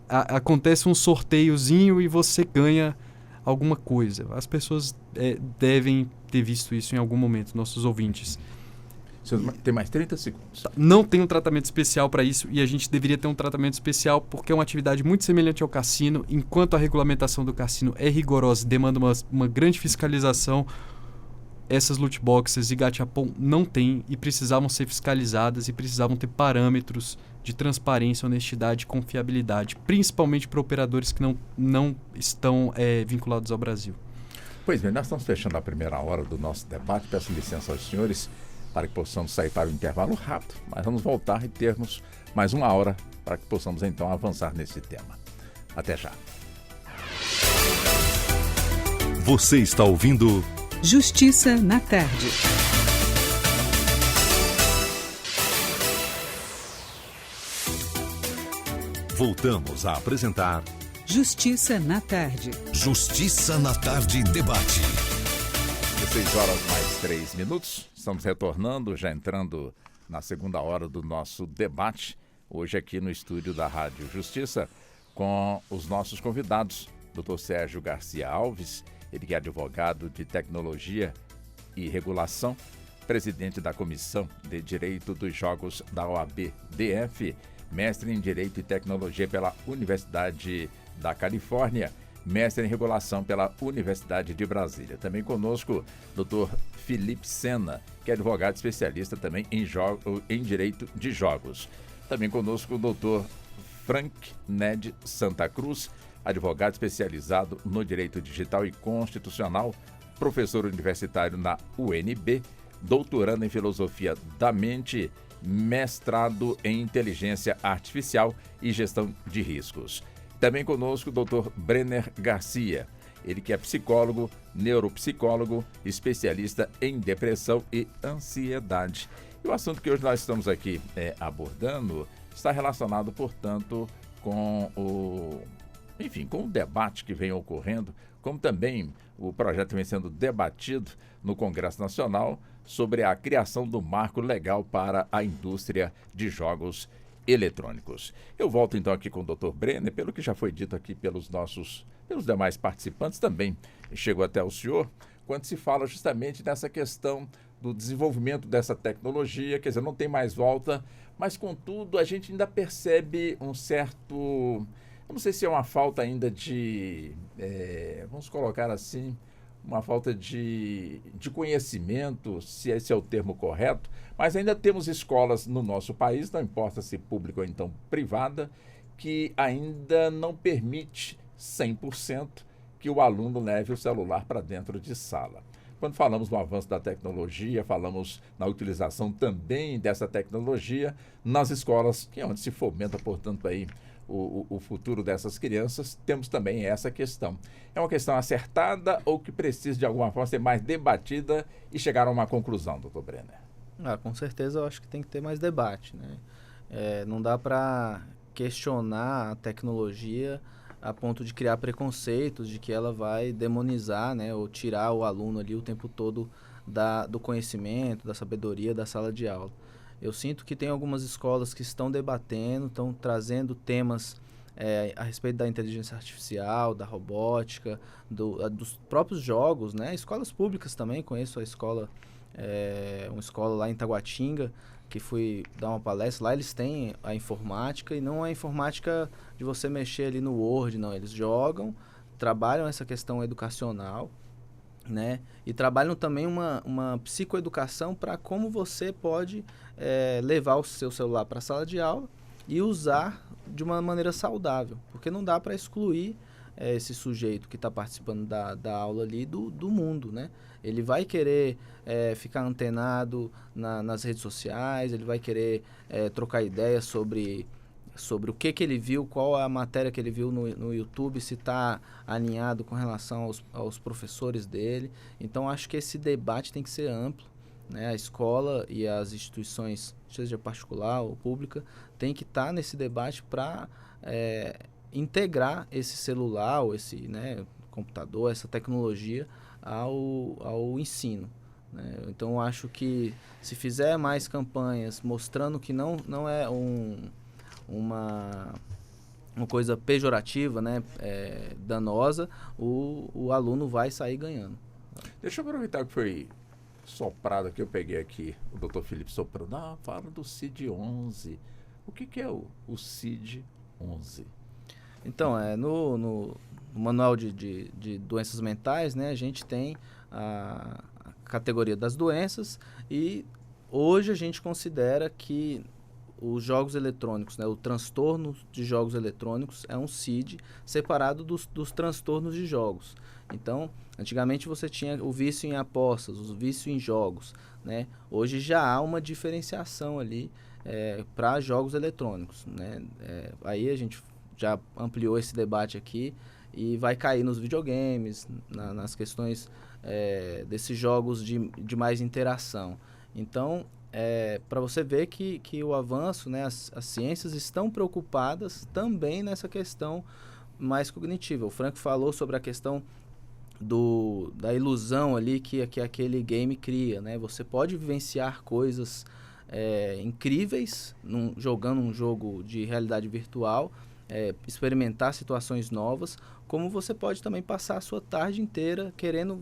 acontece um sorteiozinho e você ganha alguma coisa. As pessoas devem ter visto isso em algum momento, nossos ouvintes. Tem mais 30 segundos. Não tem um tratamento especial para isso e a gente deveria ter um tratamento especial porque é uma atividade muito semelhante ao cassino. Enquanto a regulamentação do cassino é rigorosa e demanda uma grande fiscalização, essas loot boxes e gachapon não tem e precisavam ser fiscalizadas e precisavam ter parâmetros de transparência, honestidade e confiabilidade, principalmente para operadores que não estão vinculados ao Brasil. Pois bem, nós estamos fechando a primeira hora do nosso debate. Peço licença aos senhores para que possamos sair para o intervalo rápido, mas vamos voltar e termos mais uma hora para que possamos então avançar nesse tema. Até já. Você está ouvindo Justiça na Tarde. Voltamos a apresentar Justiça na Tarde. Justiça na Tarde Debate. 16 horas mais 3 minutos. Estamos retornando, já entrando na segunda hora do nosso debate, hoje aqui no estúdio da Rádio Justiça, com os nossos convidados, Dr. Sérgio Garcia Alves, ele que é advogado de tecnologia e regulação, presidente da Comissão de Direito dos Jogos da OAB-DF, mestre em Direito e Tecnologia pela Universidade da Califórnia, mestre em Regulação pela Universidade de Brasília. Também conosco, Dr. Felipe Sena, que é advogado especialista também em Direito de Jogos. Também conosco o Dr. Frank Ned Santa Cruz, advogado especializado no Direito Digital e Constitucional, professor universitário na UNB, doutorando em Filosofia da Mente, mestrado em Inteligência Artificial e Gestão de Riscos. Também conosco o Dr. Brenner Garcia, ele que é psicólogo, neuropsicólogo, especialista em depressão e ansiedade. E o assunto que hoje nós estamos aqui abordando está relacionado, portanto, com o debate que vem ocorrendo, como também o projeto vem sendo debatido no Congresso Nacional sobre a criação do marco legal para a indústria de jogos eletrônicos. Eu volto então aqui com o Dr. Brenner, pelo que já foi dito aqui pelos demais participantes também, chegou até o senhor, quando se fala justamente dessa questão do desenvolvimento dessa tecnologia, quer dizer, não tem mais volta, mas contudo a gente ainda percebe um certo, eu não sei se é uma falta ainda de, vamos colocar assim, uma falta de conhecimento, se esse é o termo correto, mas ainda temos escolas no nosso país, não importa se pública ou então privada, que ainda não permite 100% que o aluno leve o celular para dentro de sala. Quando falamos no avanço da tecnologia, falamos na utilização também dessa tecnologia nas escolas, que é onde se fomenta, portanto, aí o futuro dessas crianças, temos também essa questão. É uma questão acertada ou que precisa, de alguma forma, ser mais debatida e chegar a uma conclusão, doutor Brenner? Com certeza eu acho que tem que ter mais debate, né? Não dá para questionar a tecnologia a ponto de criar preconceitos de que ela vai demonizar, né, ou tirar o aluno ali o tempo todo do conhecimento, da sabedoria da sala de aula. Eu sinto que tem algumas escolas que estão debatendo, estão trazendo temas a respeito da inteligência artificial, da robótica, dos próprios jogos, né? Escolas públicas também, conheço a escola, uma escola lá em Taguatinga, que fui dar uma palestra. Lá eles têm a informática, e não a informática de você mexer ali no Word, não. Eles jogam, trabalham essa questão educacional, né? E trabalham também uma psicoeducação para como você pode levar o seu celular para a sala de aula e usar de uma maneira saudável, porque não dá para excluir esse sujeito que está participando da aula ali do mundo, né? Ele vai querer ficar antenado nas redes sociais, ele vai querer trocar ideias sobre sobre o que ele viu, qual é a matéria que ele viu no YouTube, se está alinhado com relação aos professores dele. Então, acho que esse debate tem que ser amplo, né? A escola e as instituições, seja particular ou pública, tem que estar nesse debate para integrar esse celular ou esse, né, computador, essa tecnologia ao ensino, né? Então, acho que se fizer mais campanhas mostrando que não é uma coisa pejorativa, né, danosa, o aluno vai sair ganhando. Deixa eu aproveitar que foi soprado aqui, eu peguei aqui, o Dr. Felipe soprou. Fala do CID-11. O que é o CID-11? Então, no manual de doenças mentais, né, a gente tem a categoria das doenças e hoje a gente considera que os jogos eletrônicos, né, o transtorno de jogos eletrônicos é um CID separado dos transtornos de jogos. Então, antigamente você tinha o vício em apostas, o vício em jogos, né? Hoje já há uma diferenciação ali para jogos eletrônicos, né? Aí a gente já ampliou esse debate aqui e vai cair nos videogames, nas questões desses jogos de mais interação. Então, para você ver que o avanço, né, as ciências estão preocupadas também nessa questão mais cognitiva. O Frank falou sobre a questão da ilusão ali que aquele game cria, né? Você pode vivenciar coisas incríveis jogando um jogo de realidade virtual, experimentar situações novas, como você pode também passar a sua tarde inteira querendo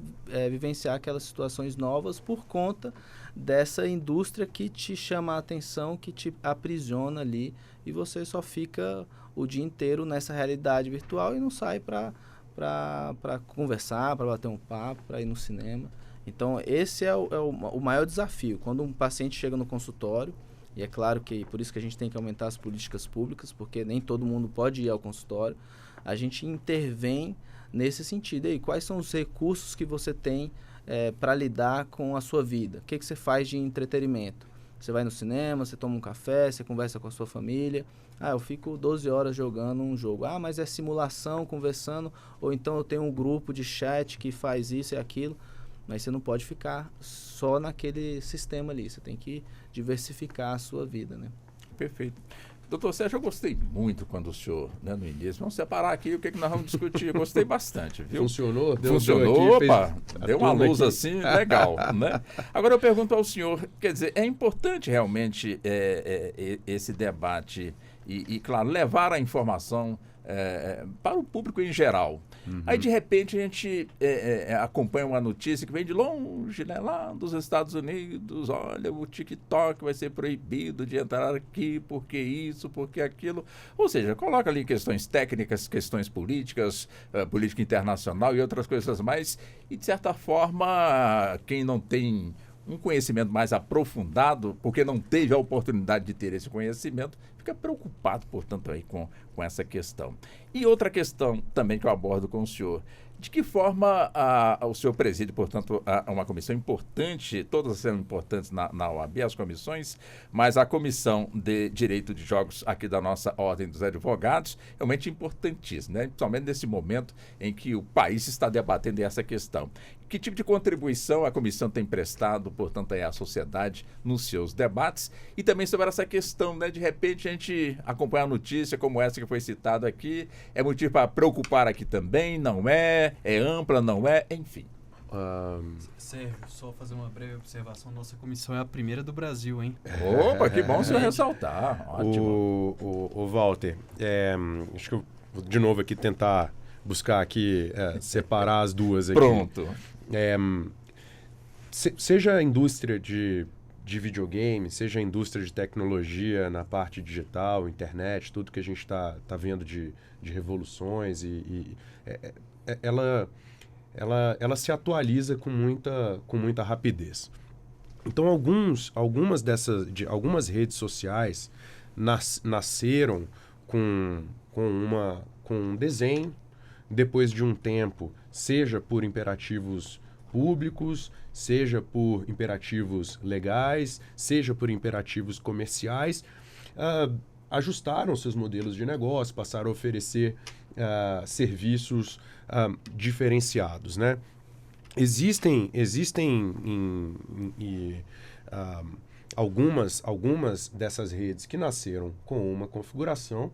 vivenciar aquelas situações novas por conta dessa indústria que te chama a atenção, que te aprisiona ali, e você só fica o dia inteiro nessa realidade virtual e não sai para conversar, para bater um papo, para ir no cinema. Então, esse é o maior desafio. Quando um paciente chega no consultório, e é claro que por isso que a gente tem que aumentar as políticas públicas, porque nem todo mundo pode ir ao consultório, a gente intervém nesse sentido. E aí, quais são os recursos que você tem para lidar com a sua vida? O que você faz de entretenimento? Você vai no cinema, você toma um café, você conversa com a sua família. Eu fico 12 horas jogando um jogo. Mas é simulação, conversando, ou então eu tenho um grupo de chat que faz isso e aquilo. Mas você não pode ficar só naquele sistema ali. Você tem que diversificar a sua vida, né? Perfeito. Doutor Sérgio, eu gostei muito quando o senhor, né, no início, vamos separar aqui o que nós vamos discutir. Eu gostei bastante, viu? Funcionou? Funcionou, deu uma luz assim, legal, né? Agora eu pergunto ao senhor, quer dizer, é importante realmente esse debate e, claro, levar a informação para o público em geral. Uhum. Aí, de repente, a gente acompanha uma notícia que vem de longe, né, lá dos Estados Unidos. Olha, o TikTok vai ser proibido de entrar aqui, porque isso, porque aquilo. Ou seja, coloca ali questões técnicas, questões políticas, política internacional e outras coisas mais. E, de certa forma, quem não tem um conhecimento mais aprofundado, porque não teve a oportunidade de ter esse conhecimento, fica preocupado, portanto, aí com essa questão. E outra questão também que eu abordo com o senhor, de que forma o senhor preside, portanto, uma comissão importante, todas são importantes na OAB, as comissões, mas a Comissão de Direito de Jogos aqui da nossa Ordem dos Advogados, realmente importantíssima, né? Principalmente nesse momento em que o país está debatendo essa questão. Que tipo de contribuição a comissão tem prestado, portanto, à sociedade nos seus debates? E também sobre essa questão, né? De repente, a gente acompanha a notícia como essa que foi citada aqui, é motivo para preocupar aqui também, não é? É ampla, não é? Enfim. Sérgio, só fazer uma breve observação. Nossa comissão é a primeira do Brasil, hein? Opa, que bom você ressaltar. Ótimo. O Walter, acho que eu vou de novo aqui tentar buscar aqui, separar as duas aqui. Pronto. Seja a indústria de videogame, seja a indústria de tecnologia na parte digital, internet, tudo que a gente está vendo de revoluções, ela se atualiza com muita rapidez. Então, algumas redes sociais nasceram com um desenho, depois de um tempo, seja por imperativos públicos, seja por imperativos legais, seja por imperativos comerciais, ajustaram seus modelos de negócio, passaram a oferecer serviços diferenciados, né? Existem algumas dessas redes que nasceram com uma configuração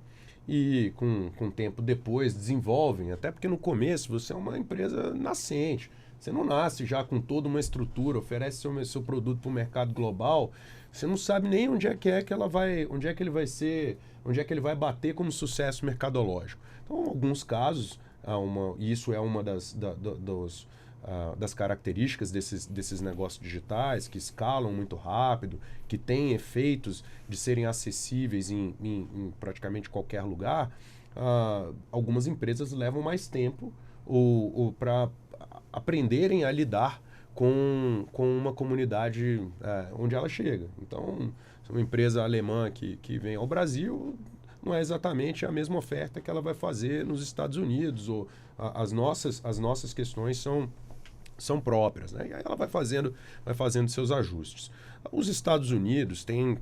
e com tempo depois desenvolvem, até porque no começo você é uma empresa nascente, você não nasce já com toda uma estrutura, oferece seu produto para o mercado global, você não sabe nem onde é que ele vai bater como sucesso mercadológico. Então, em alguns casos, isso é uma das características desses negócios digitais, que escalam muito rápido, que têm efeitos de serem acessíveis em praticamente qualquer lugar. Algumas empresas levam mais tempo para aprenderem a lidar com uma comunidade onde ela chega. Então, se uma empresa alemã que vem ao Brasil, não é exatamente a mesma oferta que ela vai fazer nos Estados Unidos, ou as nossas questões são próprias, né? E aí ela vai fazendo seus ajustes. Os Estados Unidos têm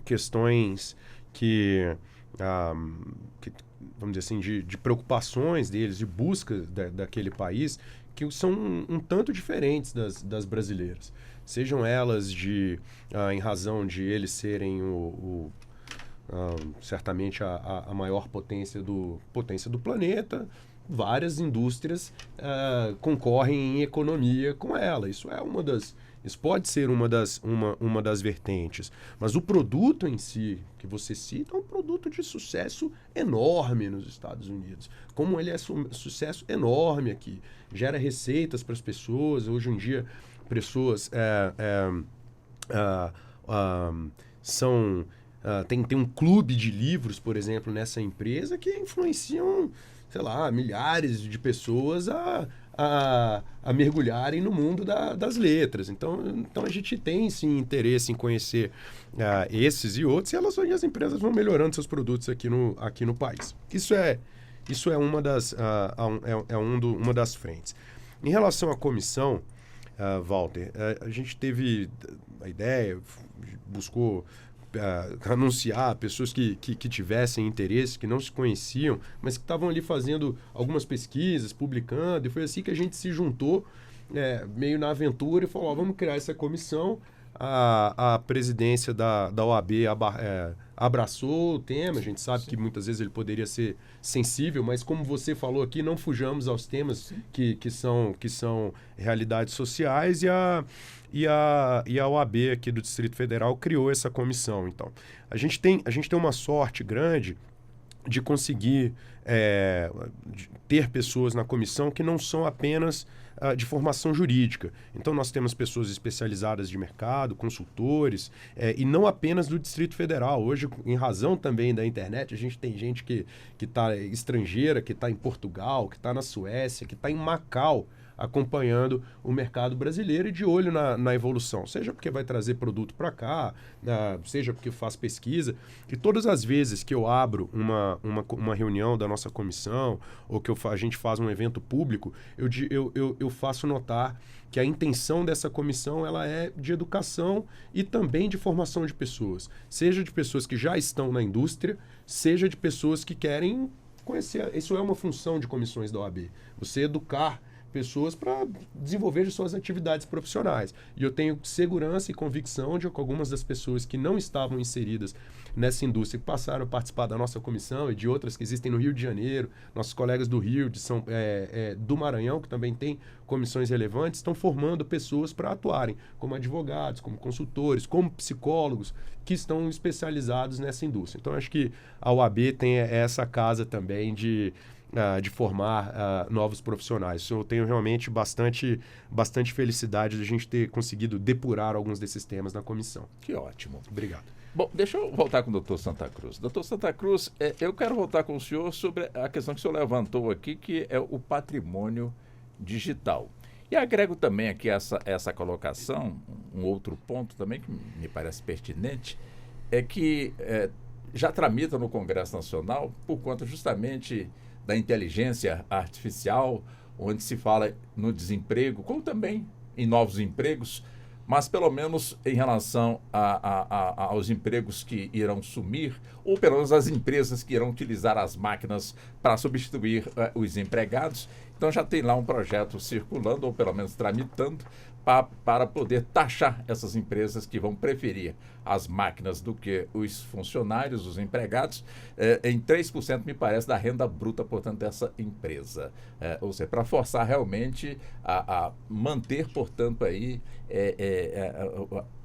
questões que vamos dizer assim, de preocupações deles, de busca daquele país, que são um tanto diferentes das brasileiras. Sejam elas em razão de eles serem certamente a maior potência do planeta, várias indústrias concorrem em economia com ela. Isso pode ser uma das vertentes. Mas o produto em si, que você cita, é um produto de sucesso enorme nos Estados Unidos. Como ele é sucesso enorme aqui. Gera receitas para as pessoas. Hoje em dia, pessoas tem um clube de livros, por exemplo, nessa empresa, que influenciam, sei lá, milhares de pessoas a mergulharem no mundo das letras. Então a gente tem, sim, interesse em conhecer esses e outros, e as empresas vão melhorando seus produtos aqui no país. Isso é uma das frentes. Em relação à comissão, Walter, a gente teve a ideia, buscou anunciar pessoas que tivessem interesse, que não se conheciam, mas que estavam ali fazendo algumas pesquisas, publicando, e foi assim que a gente se juntou, meio na aventura, e falou, vamos criar essa comissão. A presidência da OAB abraçou o tema. A gente sabe que muitas vezes ele poderia ser sensível, mas como você falou aqui, não fujamos aos temas que são realidades sociais, e a OAB aqui do Distrito Federal criou essa comissão. Então, a gente tem uma sorte grande de conseguir de ter pessoas na comissão que não são apenas de formação jurídica. Então, nós temos pessoas especializadas de mercado, consultores, e não apenas do Distrito Federal. Hoje, em razão também da internet, a gente tem gente que está estrangeira, que está em Portugal, que está na Suécia, que está em Macau, acompanhando o mercado brasileiro e de olho na evolução, seja porque vai trazer produto para cá, seja porque faz pesquisa. E todas as vezes que eu abro uma reunião da nossa comissão, ou que a gente faz um evento público, eu faço notar que a intenção dessa comissão ela é de educação e também de formação de pessoas, seja de pessoas que já estão na indústria, seja de pessoas que querem conhecer. Isso é uma função de comissões da OAB, você educar pessoas para desenvolver suas atividades profissionais. E eu tenho segurança e convicção de que algumas das pessoas que não estavam inseridas nessa indústria, que passaram a participar da nossa comissão e de outras que existem no Rio de Janeiro, nossos colegas do Rio, do Maranhão, que também tem comissões relevantes, estão formando pessoas para atuarem como advogados, como consultores, como psicólogos, que estão especializados nessa indústria. Então, acho que a OAB tem essa casa também de formar novos profissionais. Eu tenho realmente bastante felicidade de a gente ter conseguido depurar alguns desses temas na comissão. Que ótimo. Obrigado. Bom, deixa eu voltar com o doutor Santa Cruz. Doutor Santa Cruz, eu quero voltar com o senhor sobre a questão que o senhor levantou aqui, que é o patrimônio digital. E agrego também aqui essa colocação, um outro ponto também que me parece pertinente, é que já tramita no Congresso Nacional por conta justamente da inteligência artificial, onde se fala no desemprego, como também em novos empregos, mas pelo menos em relação aos empregos que irão sumir, ou pelo menos as empresas que irão utilizar as máquinas para substituir os empregados. Então já tem lá um projeto circulando, ou pelo menos tramitando, para poder taxar essas empresas que vão preferir as máquinas do que os funcionários, os empregados, em 3%, me parece, da renda bruta, portanto, dessa empresa. Ou seja, para forçar realmente a manter, portanto, aí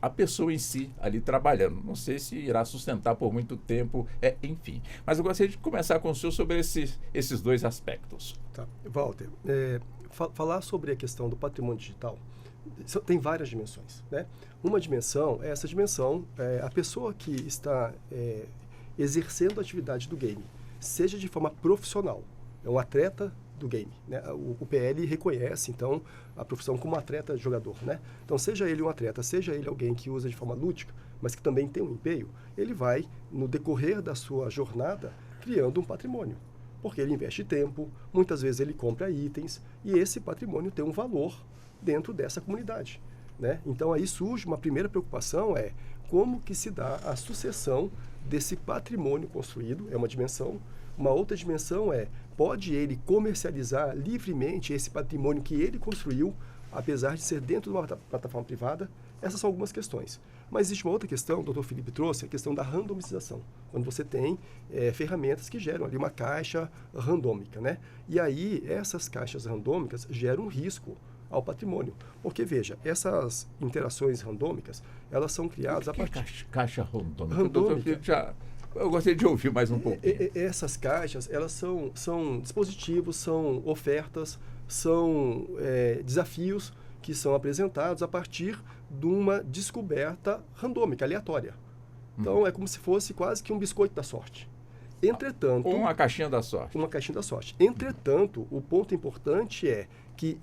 a pessoa em si ali trabalhando. Não sei se irá sustentar por muito tempo, enfim. Mas eu gostaria de começar com o senhor sobre esses dois aspectos. Tá. Walter, falar sobre a questão do patrimônio digital tem várias dimensões, né? Uma dimensão é essa dimensão, a pessoa que está exercendo a atividade do game, seja de forma profissional, é um atleta do game, né? O PL reconhece, então, a profissão como atleta jogador, né? Então, seja ele um atleta, seja ele alguém que usa de forma lúdica, mas que também tem um empenho, ele vai, no decorrer da sua jornada, criando um patrimônio. Porque ele investe tempo, muitas vezes ele compra itens, e esse patrimônio tem um valor dentro dessa comunidade, né? Então aí surge uma primeira preocupação, como que se dá a sucessão desse patrimônio construído, é uma dimensão. Uma outra dimensão pode ele comercializar livremente esse patrimônio que ele construiu, apesar de ser dentro de uma plataforma privada? Essas são algumas questões. Mas existe uma outra questão, o Dr. Felipe trouxe, a questão da randomização, quando você tem ferramentas que geram ali uma caixa randômica, né? E aí essas caixas randômicas geram um risco ao patrimônio. Porque, veja, essas interações randômicas, elas são criadas a partir... Caixa randômica? Eu gostaria de ouvir mais um pouquinho. Essas caixas, elas são dispositivos, são ofertas, são desafios que são apresentados a partir de uma descoberta randômica, aleatória. Então, é como se fosse quase que um biscoito da sorte. Entretanto... Ou uma caixinha da sorte. Uma caixinha da sorte. Entretanto, o ponto importante é que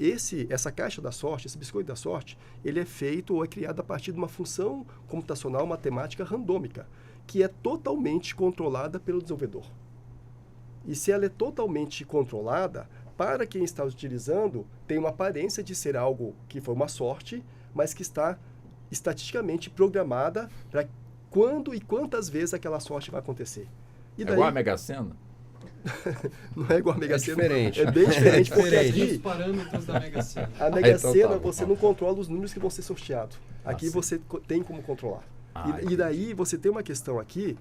essa caixa da sorte, esse biscoito da sorte, ele é feito ou é criado a partir de uma função computacional matemática randômica, que é totalmente controlada pelo desenvolvedor. E se ela é totalmente controlada, para quem está utilizando, tem uma aparência de ser algo que foi uma sorte, mas que está estatisticamente programada para quando e quantas vezes aquela sorte vai acontecer. E daí, igual a Mega Sena? Não é igual a Mega Sena. Diferente. É bem diferente, porque aqui... Os parâmetros da Mega Sena. A Mega Sena, tá você não controla os números que vão ser sorteados. Aqui você tem como controlar. E daí você tem uma questão aqui,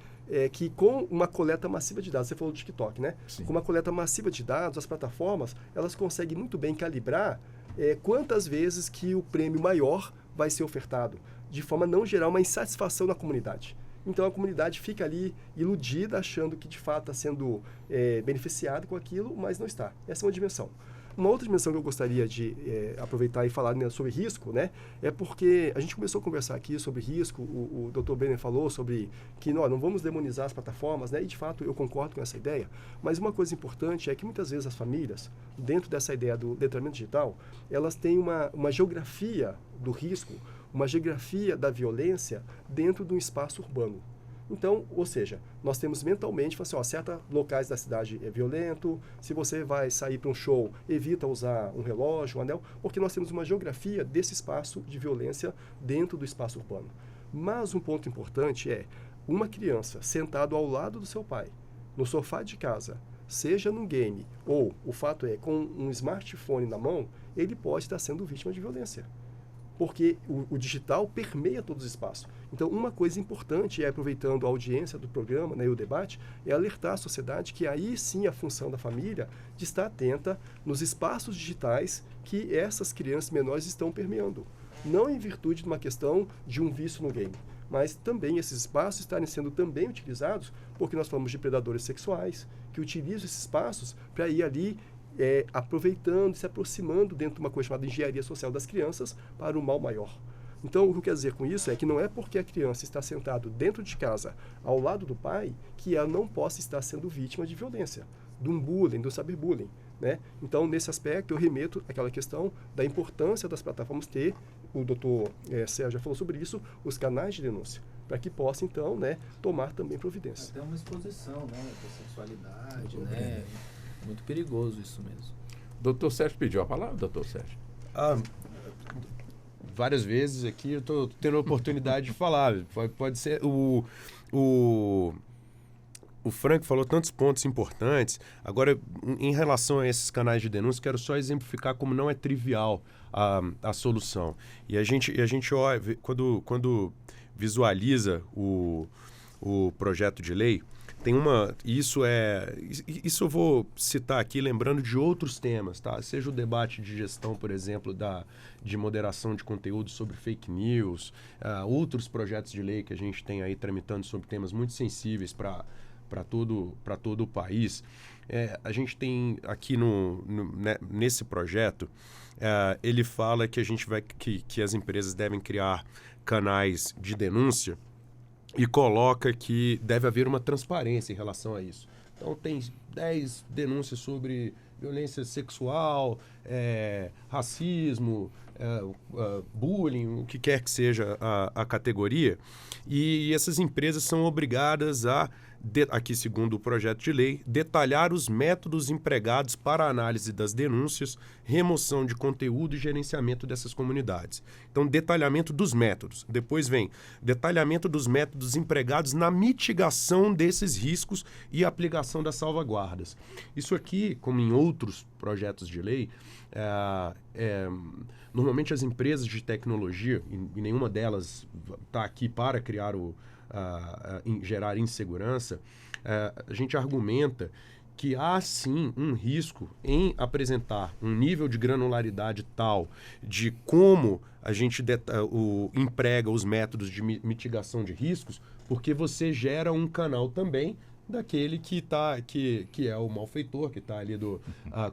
que com uma coleta massiva de dados, você falou do TikTok, né? Sim. Com uma coleta massiva de dados, as plataformas, elas conseguem muito bem calibrar quantas vezes que o prêmio maior vai ser ofertado, de forma a não gerar uma insatisfação na comunidade. Então a comunidade fica ali iludida, achando que de fato está sendo beneficiada com aquilo, mas não está. Essa é uma dimensão. Uma outra dimensão que eu gostaria de aproveitar e falar, né, sobre risco, né, é porque a gente começou a conversar aqui sobre risco, o Dr. Brenner falou sobre que não vamos demonizar as plataformas, né, e de fato eu concordo com essa ideia, mas uma coisa importante é que muitas vezes as famílias, dentro dessa ideia do letramento digital, elas têm uma geografia do risco, uma geografia da violência dentro de um espaço urbano. Então, ou seja, nós temos mentalmente, certos locais da cidade é violento, se você vai sair para um show, evita usar um relógio, um anel, porque nós temos uma geografia desse espaço de violência dentro do espaço urbano. Mas um ponto importante é, uma criança sentada ao lado do seu pai, no sofá de casa, seja num game, ou o fato é, com um smartphone na mão, ele pode estar sendo vítima de violência. Porque o digital permeia todos os espaços. Então, uma coisa importante, aproveitando a audiência do programa, né, e o debate, é alertar a sociedade que aí sim a função da família de estar atenta nos espaços digitais que essas crianças menores estão permeando. Não em virtude de uma questão de um vício no game, mas também esses espaços estarem sendo também utilizados porque nós falamos de predadores sexuais que utilizam esses espaços para ir ali aproveitando, se aproximando dentro de uma coisa chamada engenharia social das crianças para um mal maior. Então, o que eu quero dizer com isso é que não é porque a criança está sentada dentro de casa, ao lado do pai, que ela não possa estar sendo vítima de violência, de um bullying, do cyberbullying, né? Então, nesse aspecto, eu remeto àquela questão da importância das plataformas ter, o doutor Sérgio já falou sobre isso, os canais de denúncia, para que possa, então, né, tomar também providência. Até uma exposição, né, da sexualidade, né? Muito perigoso isso mesmo. Doutor Sérgio pediu a palavra, doutor Sérgio. várias vezes aqui, eu estou tendo a oportunidade de falar. Pode ser o Frank falou tantos pontos importantes. Agora, em relação a esses canais de denúncia, quero só exemplificar como não é trivial a solução. E a gente olha, quando visualiza o projeto de lei, tem isso eu vou citar aqui lembrando de outros temas, tá? Seja o debate de gestão, por exemplo, de moderação de conteúdo sobre fake news, outros projetos de lei que a gente tem aí tramitando sobre temas muito sensíveis para todo o país. A gente tem aqui nesse projeto, ele fala que que as empresas devem criar canais de denúncia e coloca que deve haver uma transparência em relação a isso. Então tem 10 denúncias sobre violência sexual, racismo, bullying, o que quer que seja a categoria, e essas empresas são obrigadas aqui segundo o projeto de lei, detalhar os métodos empregados para a análise das denúncias, remoção de conteúdo e gerenciamento dessas comunidades. Então, detalhamento dos métodos. Depois vem detalhamento dos métodos empregados na mitigação desses riscos e aplicação das salvaguardas. Isso aqui, como em outros projetos de lei, normalmente as empresas de tecnologia, e nenhuma delas está aqui para criar gerar insegurança, a gente argumenta que há sim um risco em apresentar um nível de granularidade tal de como a gente emprega os métodos de mitigação de riscos, porque você gera um canal também daquele que é o malfeitor, que está ali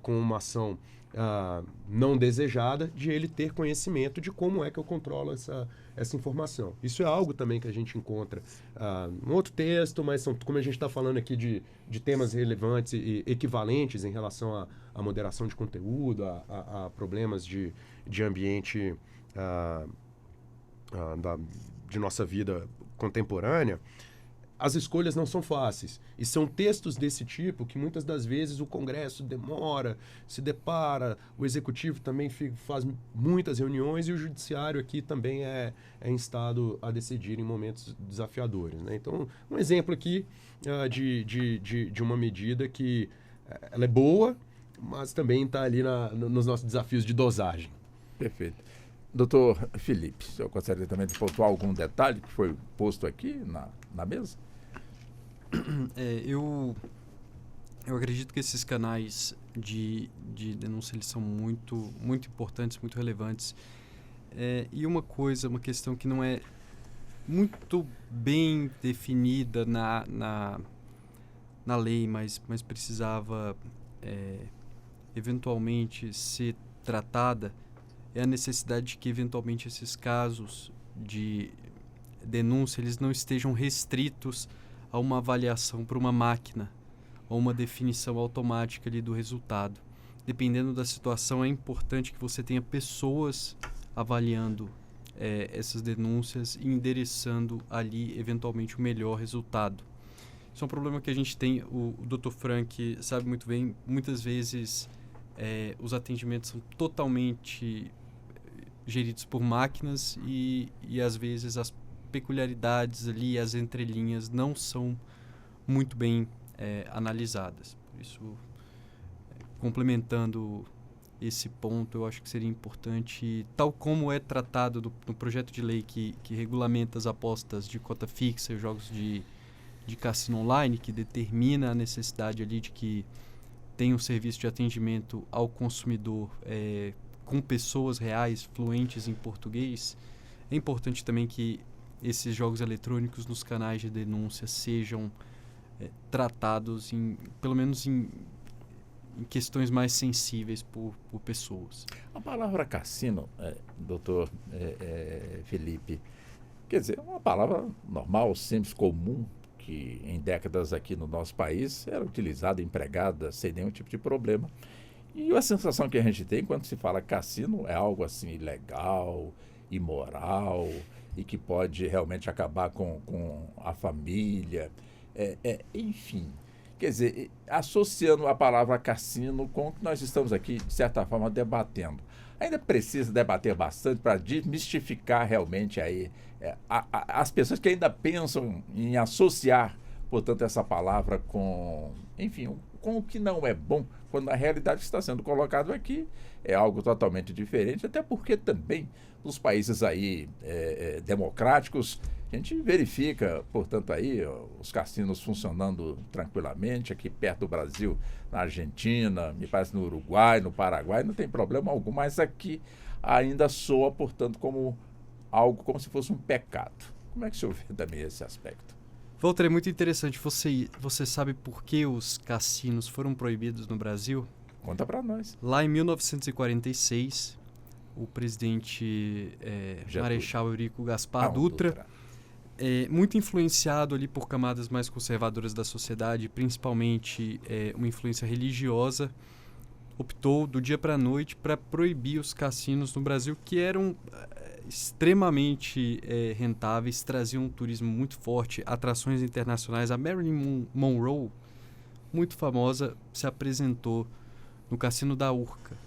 com uma ação não desejada, de ele ter conhecimento de como é que eu controlo essa informação. Isso é algo também que a gente encontra em outro texto, mas como a gente está falando aqui de temas relevantes e equivalentes em relação à moderação de conteúdo, a problemas de ambiente de nossa vida contemporânea, as escolhas não são fáceis. E são textos desse tipo que muitas das vezes o Congresso demora, se depara, o Executivo também faz muitas reuniões e o Judiciário aqui também é instado a decidir em momentos desafiadores, né? Então, um exemplo aqui de uma medida que ela é boa, mas também está ali nos nossos desafios de dosagem. Perfeito. Doutor Felipe, o senhor gostaria também de pontuar algum detalhe que foi posto aqui na mesa? Eu acredito que esses canais de denúncia eles são muito, muito importantes, muito relevantes. E uma questão que não é muito bem definida na lei, mas precisava eventualmente ser tratada, é a necessidade de que eventualmente esses casos de denúncia eles não estejam restritos a uma avaliação por uma máquina ou uma definição automática ali do resultado. Dependendo da situação, é importante que você tenha pessoas avaliando essas denúncias e endereçando ali eventualmente o melhor resultado. Isso é um problema que a gente tem, o Dr. Frank sabe muito bem, muitas vezes os atendimentos são totalmente geridos por máquinas e às vezes as peculiaridades ali, as entrelinhas não são muito bem analisadas. Por isso, complementando esse ponto, eu acho que seria importante, tal como é tratado no projeto de lei que regulamenta as apostas de cota fixa e jogos de cassino online, que determina a necessidade ali de que tenha um serviço de atendimento ao consumidor com pessoas reais, fluentes em português. É importante também que esses jogos eletrônicos nos canais de denúncia sejam tratados pelo menos em questões mais sensíveis por pessoas. A palavra cassino, doutor Felipe, quer dizer, é uma palavra normal, simples, comum, que em décadas aqui no nosso país era utilizada, empregada sem nenhum tipo de problema. E a sensação que a gente tem quando se fala cassino é algo assim ilegal, imoral e que pode realmente acabar com a família, enfim. Quer dizer, associando a palavra cassino com o que nós estamos aqui, de certa forma, debatendo. ainda precisa debater bastante para desmistificar realmente aí as pessoas que ainda pensam em associar, portanto, essa palavra com, enfim, com o que não é bom, quando a realidade que está sendo colocado aqui é algo totalmente diferente, até porque também nos países aí democráticos, a gente verifica, portanto, aí os cassinos funcionando tranquilamente, aqui perto do Brasil, na Argentina, me parece no Uruguai, no Paraguai, não tem problema algum, mas aqui ainda soa, portanto, como algo, como se fosse um pecado. Como é que o senhor vê também esse aspecto? Walter, é muito interessante. Você sabe por que os cassinos foram proibidos no Brasil? Conta para nós. Lá em 1946, o presidente Marechal Eurico Gaspar Dutra, muito influenciado ali por camadas mais conservadoras da sociedade, principalmente uma influência religiosa, optou do dia para a noite para proibir os cassinos no Brasil, que eram extremamente rentáveis, traziam um turismo muito forte, atrações internacionais. A Marilyn Monroe, muito famosa, se apresentou no Cassino da Urca,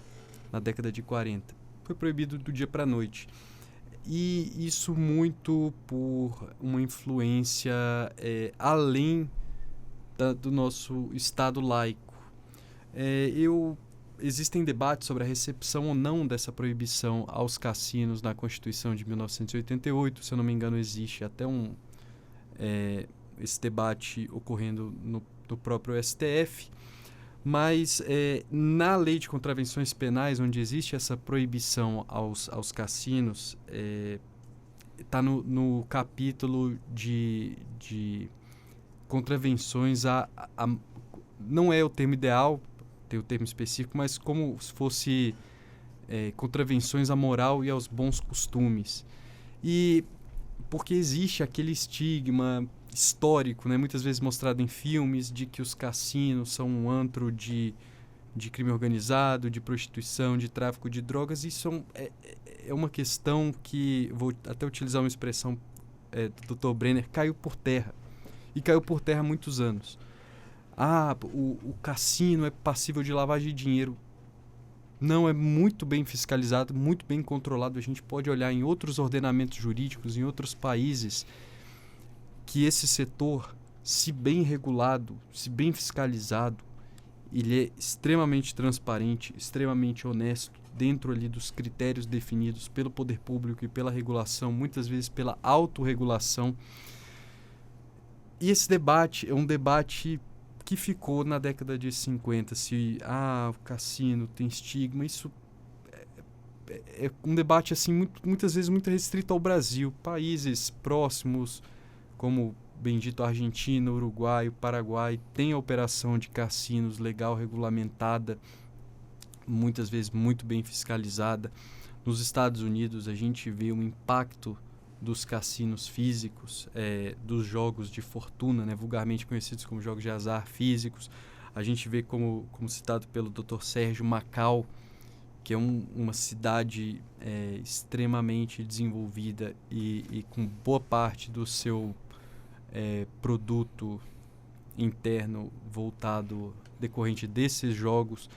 na década de 40. Foi proibido do dia para a noite. E isso muito por uma influência além do nosso Estado laico. Existem debates sobre a recepção ou não dessa proibição aos cassinos na Constituição de 1988. Se eu não me engano, existe até esse debate ocorrendo no próprio STF. Mas na Lei de Contravenções Penais, onde existe essa proibição aos cassinos, está no capítulo de contravenções não é o termo ideal, tem o termo específico, mas como se fosse contravenções à moral e aos bons costumes. E porque existe aquele estigma histórico, né, muitas vezes mostrado em filmes, de que os cassinos são um antro de crime organizado, de prostituição, de tráfico de drogas. Isso é uma questão que, vou até utilizar uma expressão do Dr. Brenner, caiu por terra. E caiu por terra há muitos anos. O cassino é passível de lavagem de dinheiro. Não, é muito bem fiscalizado, muito bem controlado. A gente pode olhar em outros ordenamentos jurídicos, em outros países, que esse setor, se bem regulado, se bem fiscalizado, ele é extremamente transparente, extremamente honesto, dentro ali dos critérios definidos pelo poder público e pela regulação, muitas vezes pela autorregulação. E esse debate é um debate que ficou na década de 50, se o cassino tem estigma. Isso é um debate assim muitas vezes muito restrito ao Brasil. Países próximos, como bendito Argentina, Uruguai, Paraguai, tem a operação de cassinos legal, regulamentada, muitas vezes muito bem fiscalizada. Nos Estados Unidos a gente vê um impacto dos cassinos físicos, dos jogos de fortuna, né, vulgarmente conhecidos como jogos de azar físicos. A gente vê, como citado pelo Dr. Sérgio, Macau, que é uma cidade extremamente desenvolvida e com boa parte do seu produto interno voltado decorrente desses jogos.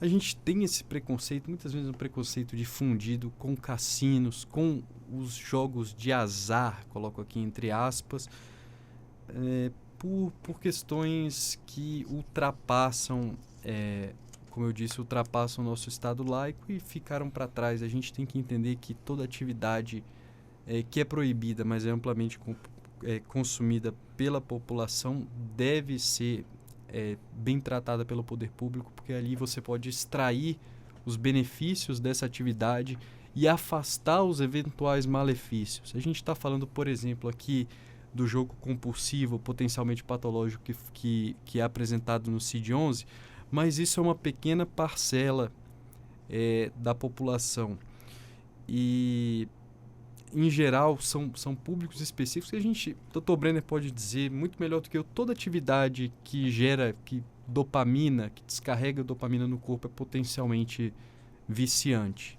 A gente tem esse preconceito, muitas vezes um preconceito difundido com cassinos, com os jogos de azar, coloco aqui entre aspas, por questões que ultrapassam, como eu disse, ultrapassam o nosso Estado laico e ficaram para trás. A gente tem que entender que toda atividade que é proibida, mas é amplamente consumida pela população, deve ser bem tratada pelo poder público, porque ali você pode extrair os benefícios dessa atividade e afastar os eventuais malefícios. A gente está falando, por exemplo, aqui do jogo compulsivo, potencialmente patológico, que é apresentado no CID-11, mas isso é uma pequena parcela da população. E, em geral, são públicos específicos que a gente, Dr. Brenner pode dizer muito melhor do que eu, toda atividade que gera dopamina, que descarrega dopamina no corpo, é potencialmente viciante.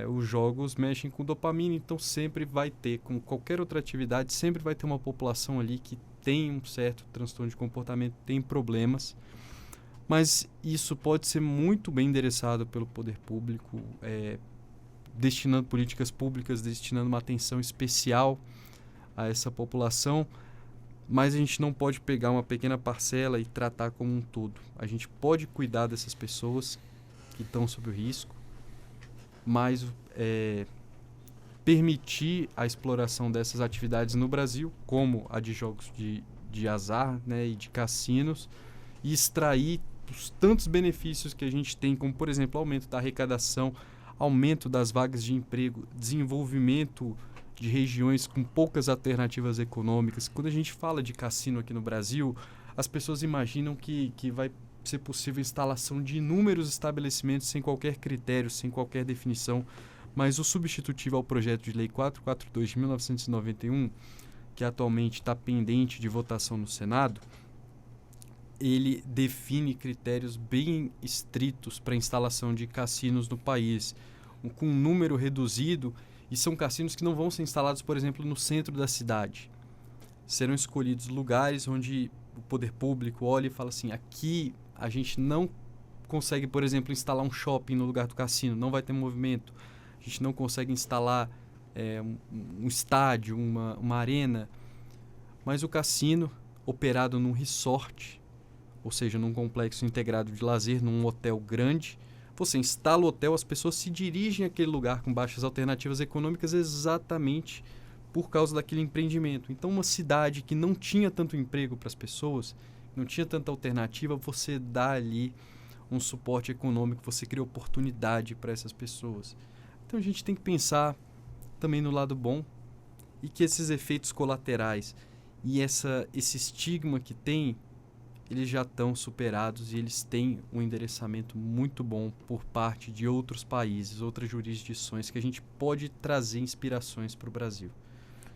Os jogos mexem com dopamina, então sempre vai ter, como qualquer outra atividade, sempre vai ter uma população ali que tem um certo transtorno de comportamento, tem problemas, Mas isso pode ser muito bem endereçado pelo poder público, destinando políticas públicas, destinando uma atenção especial a essa população, mas a gente não pode pegar uma pequena parcela e tratar como um todo. A gente pode cuidar dessas pessoas que estão sob o risco, mas permitir a exploração dessas atividades no Brasil, como a de jogos de azar, né, e de cassinos, e extrair os tantos benefícios que a gente tem, como, por exemplo, aumento da arrecadação, aumento das vagas de emprego, desenvolvimento de regiões com poucas alternativas econômicas. Quando a gente fala de cassino aqui no Brasil, as pessoas imaginam que vai ser possível a instalação de inúmeros estabelecimentos sem qualquer critério, sem qualquer definição, mas o substitutivo ao projeto de lei 442 de 1991, que atualmente está pendente de votação no Senado, ele define critérios bem estritos para a instalação de cassinos no país, com um número reduzido, e são cassinos que não vão ser instalados, por exemplo, no centro da cidade. Serão escolhidos lugares onde o poder público olha e fala assim, aqui a gente não consegue, por exemplo, instalar um shopping no lugar do cassino, não vai ter movimento. A gente não consegue instalar um estádio, uma arena, mas o cassino, operado num resort, ou seja, num complexo integrado de lazer, num hotel grande, você instala o hotel, as pessoas se dirigem àquele lugar com baixas alternativas econômicas exatamente por causa daquele empreendimento. Então, uma cidade que não tinha tanto emprego para as pessoas, não tinha tanta alternativa, você dá ali um suporte econômico, você cria oportunidade para essas pessoas. Então, a gente tem que pensar também no lado bom e que esses efeitos colaterais e esse estigma que tem, eles já estão superados e eles têm um endereçamento muito bom por parte de outros países, outras jurisdições, que a gente pode trazer inspirações para o Brasil.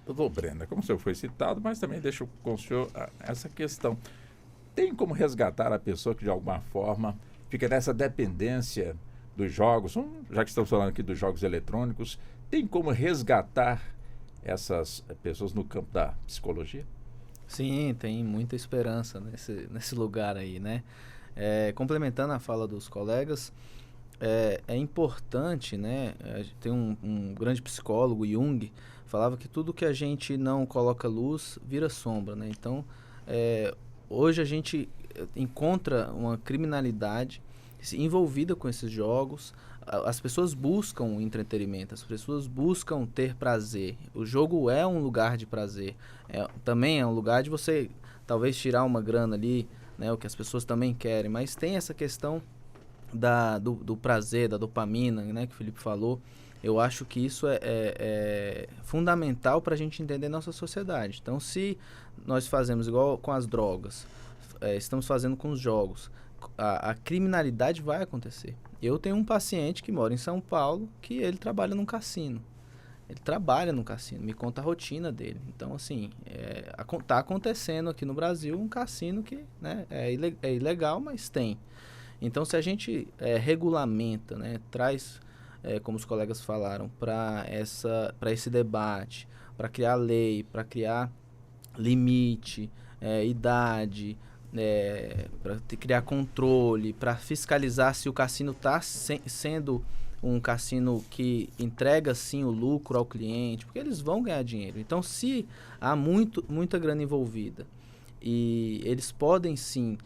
Doutor Brenda, como o senhor foi citado, mas também deixo com o senhor essa questão. Tem como resgatar a pessoa que de alguma forma fica nessa dependência dos jogos, já que estamos falando aqui dos jogos eletrônicos, tem como resgatar essas pessoas no campo da psicologia? Sim, tem muita esperança nesse lugar aí, né? Complementando a fala dos colegas, é importante, né? Tem um grande psicólogo, Jung, falava que tudo que a gente não coloca luz vira sombra, né? Então, hoje a gente encontra uma criminalidade envolvida com esses jogos. As pessoas buscam entretenimento, as pessoas buscam ter prazer. O jogo é um lugar de prazer, também é um lugar de você talvez tirar uma grana ali, né, o que as pessoas também querem, mas tem essa questão do prazer, da dopamina, né, que o Felipe falou. Eu acho que isso é fundamental para a gente entender nossa sociedade. Então, se nós fazemos igual com as drogas, estamos fazendo com os jogos, a criminalidade vai acontecer. Eu tenho um paciente que mora em São Paulo que ele trabalha num cassino. Ele trabalha num cassino, me conta a rotina dele. Então, assim, tá acontecendo aqui no Brasil um cassino que, né, é ilegal, mas tem. Então, se a gente regulamenta, né, traz, como os colegas falaram, para esse debate, para criar lei, para criar limite, idade, para criar controle, para fiscalizar se o cassino está sendo um cassino que entrega sim o lucro ao cliente, porque eles vão ganhar dinheiro. Então, se há muita grana envolvida e eles podem sim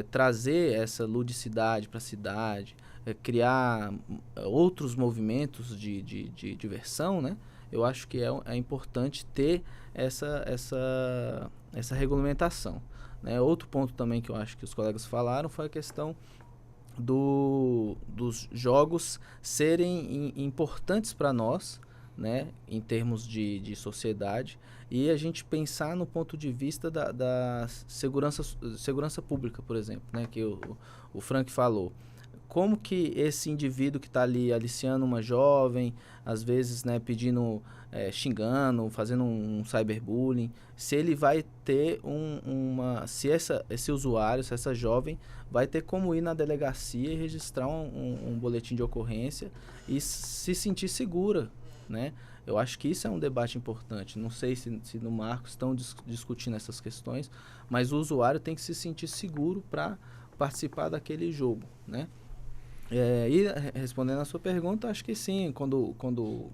trazer essa ludicidade para a cidade, criar outros movimentos de diversão, né? Eu acho que é importante ter essa regulamentação. Outro ponto também que eu acho que os colegas falaram foi a questão dos jogos serem importantes para nós, né, em termos de sociedade, e a gente pensar no ponto de vista da segurança pública, por exemplo, né, que o Frank falou. Como que esse indivíduo que está ali aliciando uma jovem, às vezes, né, pedindo, xingando, fazendo um cyberbullying, se ele vai ter se esse usuário, se essa jovem vai ter como ir na delegacia e registrar um boletim de ocorrência e se sentir segura, né? Eu acho que isso é um debate importante. Não sei se no Marcos estão discutindo essas questões, mas o usuário tem que se sentir seguro para participar daquele jogo, né? E respondendo a sua pergunta, acho que sim, quando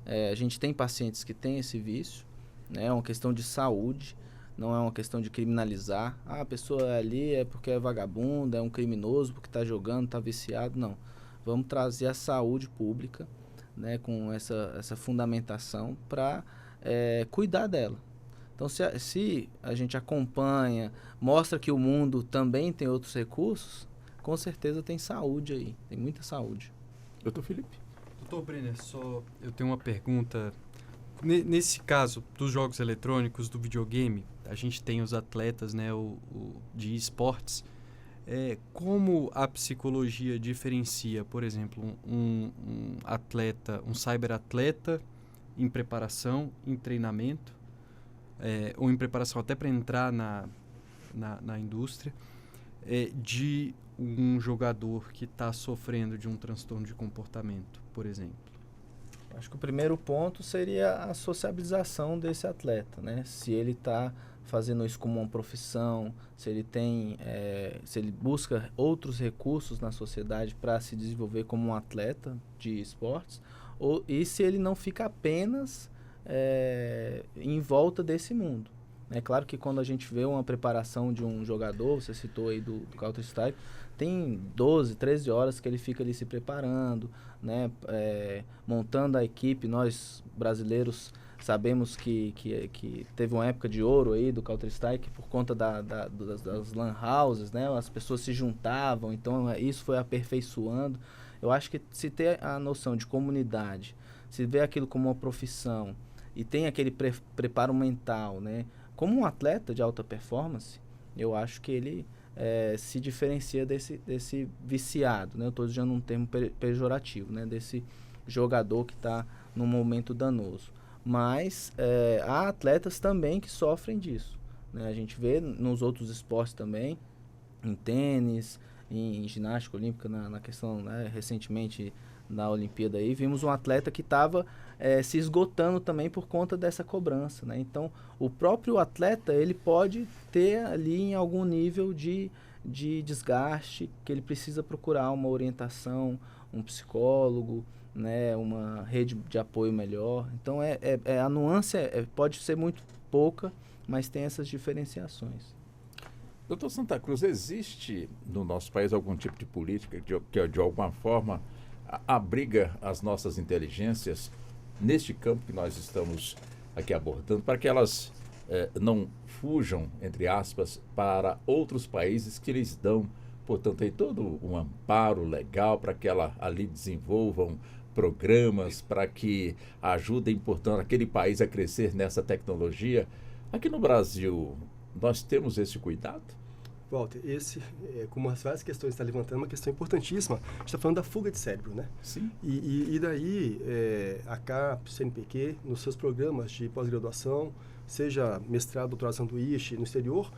a gente tem pacientes que têm esse vício, né, é uma questão de saúde, não é uma questão de criminalizar. A pessoa ali é porque é vagabunda, é um criminoso porque está jogando, está viciado. Não. Vamos trazer a saúde pública, né, com essa fundamentação para cuidar dela. Então, se a gente acompanha, mostra que o mundo também tem outros recursos, com certeza tem saúde aí, tem muita saúde. Doutor Felipe? Doutor Brenner, eu tenho uma pergunta. Nesse caso dos jogos eletrônicos, do videogame, a gente tem os atletas, né, de esportes. Como a psicologia diferencia, por exemplo, um atleta, um cyberatleta em preparação, em treinamento, ou em preparação até para entrar na indústria, de um jogador que está sofrendo de um transtorno de comportamento, por exemplo? Acho que o primeiro ponto seria a sociabilização desse atleta, né? Se ele está fazendo isso como uma profissão, se ele se ele busca outros recursos na sociedade para se desenvolver como um atleta de esportes, e se ele não fica apenas em volta desse mundo. É claro que quando a gente vê uma preparação de um jogador, você citou aí do Counter-Strike, tem 12, 13 horas que ele fica ali se preparando, né, montando a equipe. Nós, brasileiros, sabemos que teve uma época de ouro aí do Counter-Strike por conta das lan houses, né, as pessoas se juntavam, então isso foi aperfeiçoando. Eu acho que se ter a noção de comunidade, se vê aquilo como uma profissão e tem aquele preparo mental, né, como um atleta de alta performance, eu acho que ele se diferencia desse viciado, né? Eu estou usando um termo pejorativo, né? Desse jogador que está num momento danoso. Mas há atletas também que sofrem disso, né? A gente vê nos outros esportes também, em tênis, em ginástica olímpica, na questão, né, recentemente na Olimpíada aí, vimos um atleta que estava se esgotando também por conta dessa cobrança, né? Então, o próprio atleta, ele pode ter ali em algum nível de desgaste, que ele precisa procurar uma orientação, um psicólogo, né, uma rede de apoio melhor. Então, a nuance pode ser muito pouca, mas tem essas diferenciações. Doutor Santa Cruz, existe no nosso país algum tipo de política que de alguma forma abriga as nossas inteligências neste campo que nós estamos aqui abordando, para que elas não fujam, entre aspas, para outros países que lhes dão, portanto, aí todo um amparo legal para que ela ali desenvolvam programas para que ajudem, portanto, aquele país a crescer nessa tecnologia? Aqui no Brasil, nós temos esse cuidado? Walter, como as várias questões está levantando, uma questão importantíssima. A gente está falando da fuga de cérebro, né? Sim. E daí, a CAP, o CNPq, nos seus programas de pós-graduação, seja mestrado, doutorado sanduíche no exterior,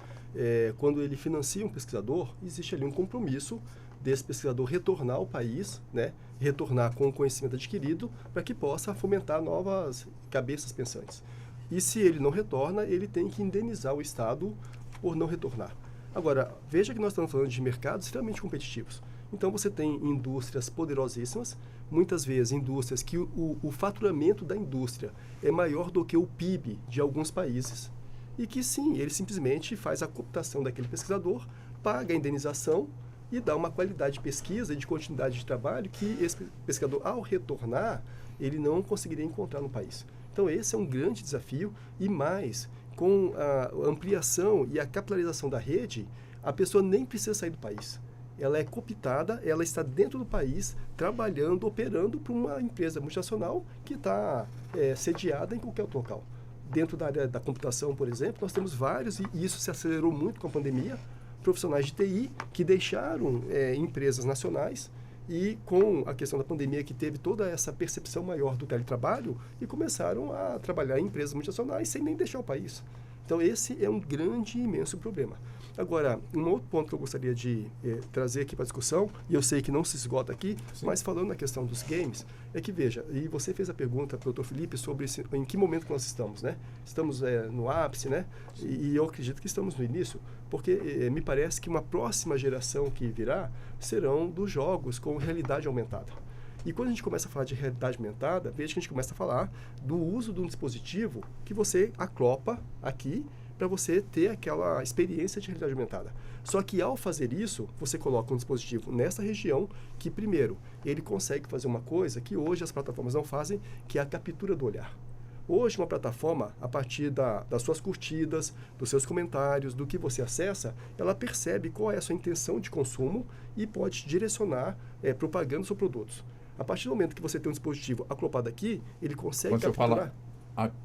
quando ele financia um pesquisador, existe ali um compromisso desse pesquisador retornar ao país, né? Retornar com o conhecimento adquirido, para que possa fomentar novas cabeças pensantes. E se ele não retorna, ele tem que indenizar o Estado por não retornar. Agora, veja que nós estamos falando de mercados extremamente competitivos. Então, você tem indústrias poderosíssimas, muitas vezes indústrias que o faturamento da indústria é maior do que o PIB de alguns países, e que sim, ele simplesmente faz a cooptação daquele pesquisador, paga a indenização e dá uma qualidade de pesquisa e de continuidade de trabalho que esse pesquisador, ao retornar, ele não conseguiria encontrar no país. Então, esse é um grande desafio, e mais, com a ampliação e a capilarização da rede, a pessoa nem precisa sair do país. Ela é cooptada, ela está dentro do país, trabalhando, operando para uma empresa multinacional que está sediada em qualquer outro local. Dentro da área da computação, por exemplo, nós temos vários, e isso se acelerou muito com a pandemia, profissionais de TI que deixaram empresas nacionais, e com a questão da pandemia, que teve toda essa percepção maior do teletrabalho, e começaram a trabalhar em empresas multinacionais sem nem deixar o país. Então, esse é um grande e imenso problema. Agora, um outro ponto que eu gostaria de trazer aqui para a discussão, e eu sei que não se esgota aqui, mas falando na questão dos games, é que veja, e você fez a pergunta para o Dr. Felipe sobre em que momento que nós estamos, né? Estamos no ápice, né? E eu acredito que estamos no início, porque me parece que uma próxima geração que virá serão dos jogos com realidade aumentada. E quando a gente começa a falar de realidade aumentada, veja que a gente começa a falar do uso de um dispositivo que você aclopa aqui para você ter aquela experiência de realidade aumentada. Só que ao fazer isso, você coloca um dispositivo nessa região que, primeiro, ele consegue fazer uma coisa que hoje as plataformas não fazem, que é a captura do olhar. Hoje, uma plataforma, a partir das suas curtidas, dos seus comentários, do que você acessa, ela percebe qual é a sua intenção de consumo e pode direcionar propaganda ou produtos. A partir do momento que você tem um dispositivo acoplado aqui, ele consegue capturar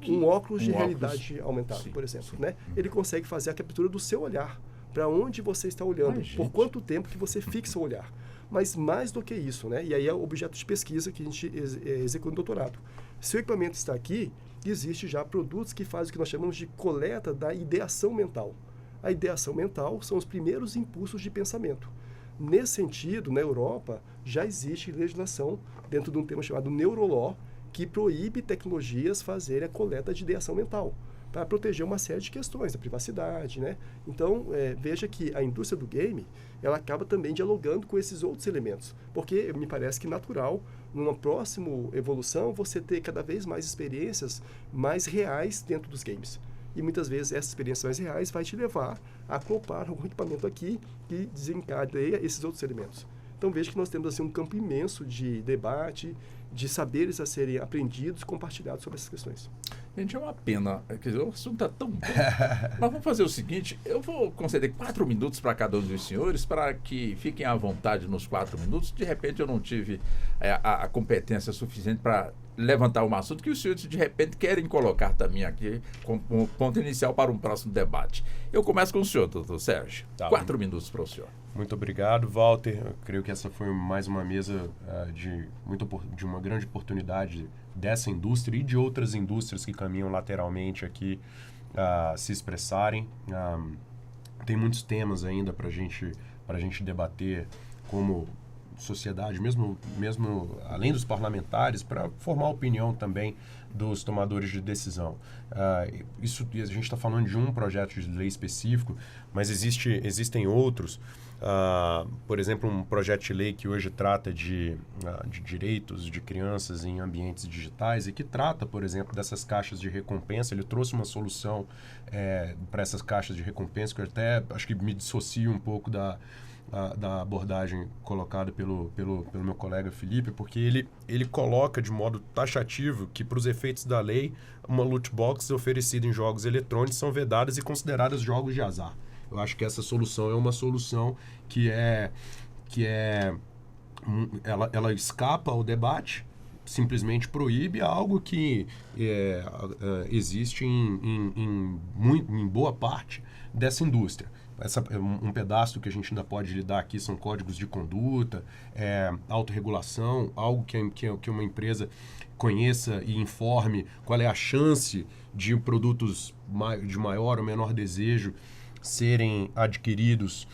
um óculos de realidade aumentada, por exemplo. Né? Ele consegue fazer a captura do seu olhar, para onde você está olhando, por quanto tempo que você fixa o olhar. Mas mais do que isso, né? E aí é o objeto de pesquisa que a gente executa no doutorado. Se o equipamento está aqui, existe já produtos que fazem o que nós chamamos de coleta da ideação mental. A ideação mental são os primeiros impulsos de pensamento. Nesse sentido, na Europa, já existe legislação dentro de um tema chamado Neurolaw, que proíbe tecnologias fazerem a coleta de ideação mental, para proteger uma série de questões, da privacidade, né? Então, veja que a indústria do game, ela acaba também dialogando com esses outros elementos, porque me parece que natural, numa próxima evolução, você ter cada vez mais experiências mais reais dentro dos games. E muitas vezes essas experiências mais reais vai te levar a acoplar algum equipamento aqui que desencadeia esses outros elementos. Então veja que nós temos assim um campo imenso de debate, de saberes a serem aprendidos, compartilhados sobre essas questões. Gente, é uma pena, quer dizer, o assunto está tão bom. Mas vamos fazer o seguinte, eu vou conceder 4 minutos para cada um dos senhores, para que fiquem à vontade nos 4 minutos. De repente eu não tive a competência suficiente para levantar um assunto que os senhores de repente querem colocar também aqui como ponto inicial para um próximo debate. Eu começo com o senhor, doutor Sérgio. 4 minutos para o senhor. Muito obrigado, Walter. Eu creio que essa foi mais uma mesa de uma grande oportunidade dessa indústria e de outras indústrias que caminham lateralmente aqui se expressarem. Tem muitos temas ainda para a gente debater como sociedade, mesmo além dos parlamentares, para formar a opinião também dos tomadores de decisão. Isso a gente está falando de um projeto de lei específico, mas existem outros. Por exemplo, um projeto de lei que hoje trata de direitos de crianças em ambientes digitais e que trata, por exemplo, dessas caixas de recompensa. Ele trouxe uma solução para essas caixas de recompensa, que eu até acho que me dissocio um pouco da abordagem colocada pelo meu colega Felipe, porque ele coloca de modo taxativo que, para os efeitos da lei, uma loot box oferecida em jogos eletrônicos são vedadas e consideradas jogos de azar. Eu acho que essa solução é uma solução que ela escapa ao debate, simplesmente proíbe algo que existe em boa parte dessa indústria. Um pedaço que a gente ainda pode lidar aqui são códigos de conduta, autorregulação, algo que uma empresa conheça e informe qual é a chance de produtos de maior ou menor desejo serem adquiridos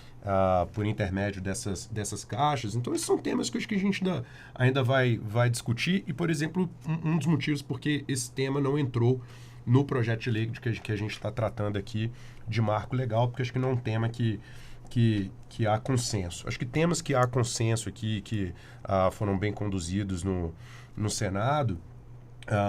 por intermédio dessas caixas. Então, esses são temas que eu acho que a gente ainda vai discutir e, por exemplo, um dos motivos porque esse tema não entrou no projeto de lei que a gente está tratando aqui de marco legal, porque acho que não é um tema que há consenso. Acho que temas que há consenso aqui, que foram bem conduzidos no Senado,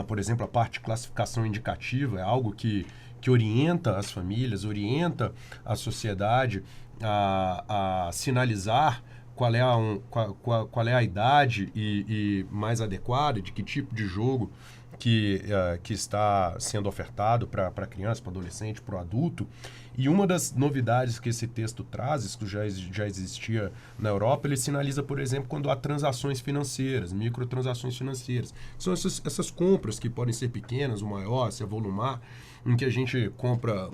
por exemplo, a parte de classificação indicativa é algo que orienta as famílias, orienta a sociedade a sinalizar qual é a idade e mais adequada, de que tipo de jogo que está sendo ofertado para criança, para adolescente, para o adulto. E uma das novidades que esse texto traz, isso já existia na Europa, ele sinaliza, por exemplo, quando há transações financeiras, microtransações financeiras. São essas compras que podem ser pequenas ou maiores, se avolumar, em que a gente compra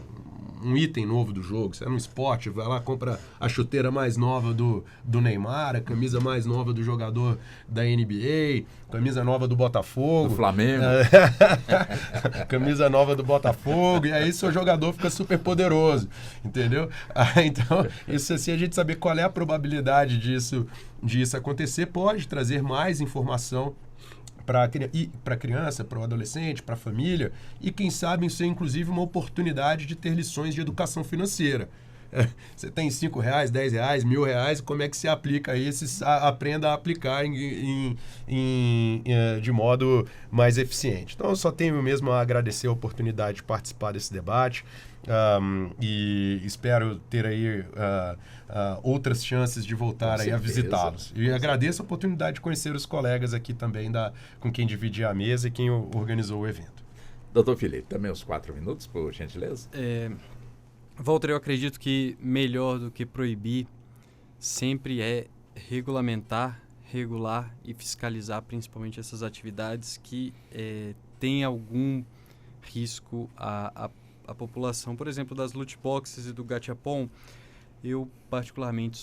um item novo do jogo, se é no esporte, vai lá, compra a chuteira mais nova do Neymar, a camisa mais nova do jogador da NBA, camisa nova do Botafogo. Do Flamengo. Camisa nova do Botafogo, e aí seu jogador fica super poderoso. gostoso, entendeu? Então, isso assim, a gente saber qual é a probabilidade disso acontecer, pode trazer mais informação para a criança, para o adolescente, para a família, e quem sabe ser inclusive uma oportunidade de ter lições de educação financeira. Você tem R$5, R$10, R$1.000, como é que se aplica isso? Aprenda a aplicar de modo mais eficiente. Então, eu só tenho mesmo a agradecer a oportunidade de participar desse debate e espero ter aí outras chances de voltar aí a visitá-los. E agradeço a oportunidade de conhecer os colegas aqui também com quem dividi a mesa e quem organizou o evento. Doutor Felipe, também os 4 minutos, por gentileza. Walter, eu acredito que melhor do que proibir sempre é regulamentar, regular e fiscalizar principalmente essas atividades que têm algum risco à população. Por exemplo, das loot boxes e do gachapon, eu particularmente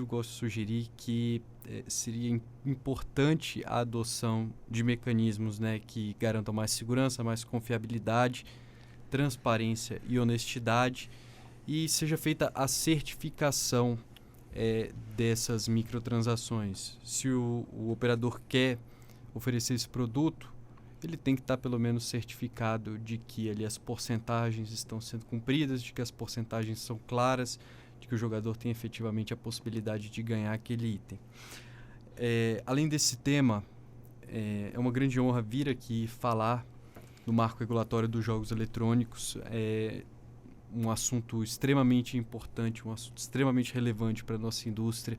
gosto de sugerir que seria importante a adoção de mecanismos, né, que garantam mais segurança, mais confiabilidade, transparência e honestidade, e seja feita a certificação dessas microtransações. Se o operador quer oferecer esse produto, ele tem que estar pelo menos certificado de que ali as porcentagens estão sendo cumpridas, de que as porcentagens são claras, de que o jogador tem efetivamente a possibilidade de ganhar aquele item. Além desse tema, é uma grande honra vir aqui falar do marco regulatório dos jogos eletrônicos. Um assunto extremamente importante, um assunto extremamente relevante para a nossa indústria.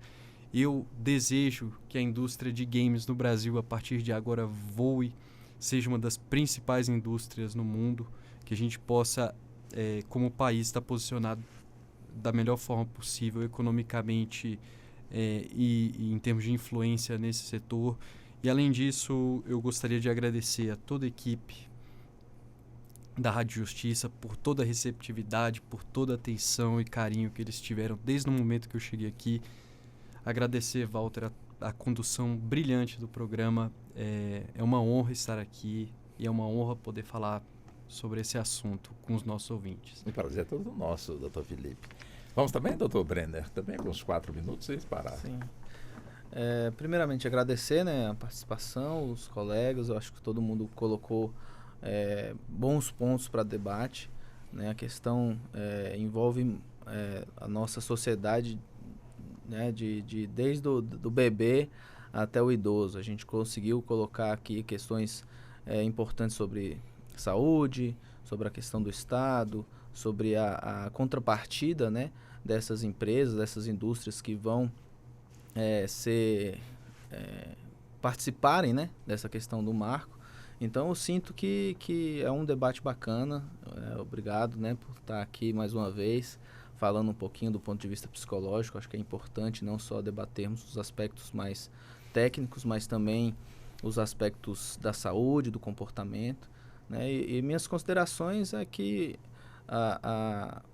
Eu desejo que a indústria de games no Brasil, a partir de agora, voe, seja uma das principais indústrias no mundo, que a gente possa, como país, estar posicionado da melhor forma possível, economicamente e em termos de influência nesse setor. E, além disso, eu gostaria de agradecer a toda a equipe da Rádio Justiça por toda a receptividade, por toda a atenção e carinho que eles tiveram desde o momento que eu cheguei aqui. Agradecer, Walter, a condução brilhante do programa. É uma honra estar aqui e é uma honra poder falar sobre esse assunto com os nossos ouvintes. Um prazer é todo nosso, doutor Felipe. Vamos também, doutor Brenner, também com uns 4 minutos sem parar. Sim. Primeiramente, agradecer, né, a participação, os colegas. Eu acho que todo mundo colocou bons pontos para debate, né? A questão envolve a nossa sociedade, né, desde do bebê até o idoso. A gente conseguiu colocar aqui questões importantes sobre saúde, sobre a questão do Estado, sobre a contrapartida, né, dessas empresas, dessas indústrias que vão participarem, né, dessa questão do marco. Então, eu sinto que é um debate bacana. Obrigado, né, por estar aqui mais uma vez, falando um pouquinho do ponto de vista psicológico. Acho que é importante não só debatermos os aspectos mais técnicos, mas também os aspectos da saúde, do comportamento, né? E minhas considerações é que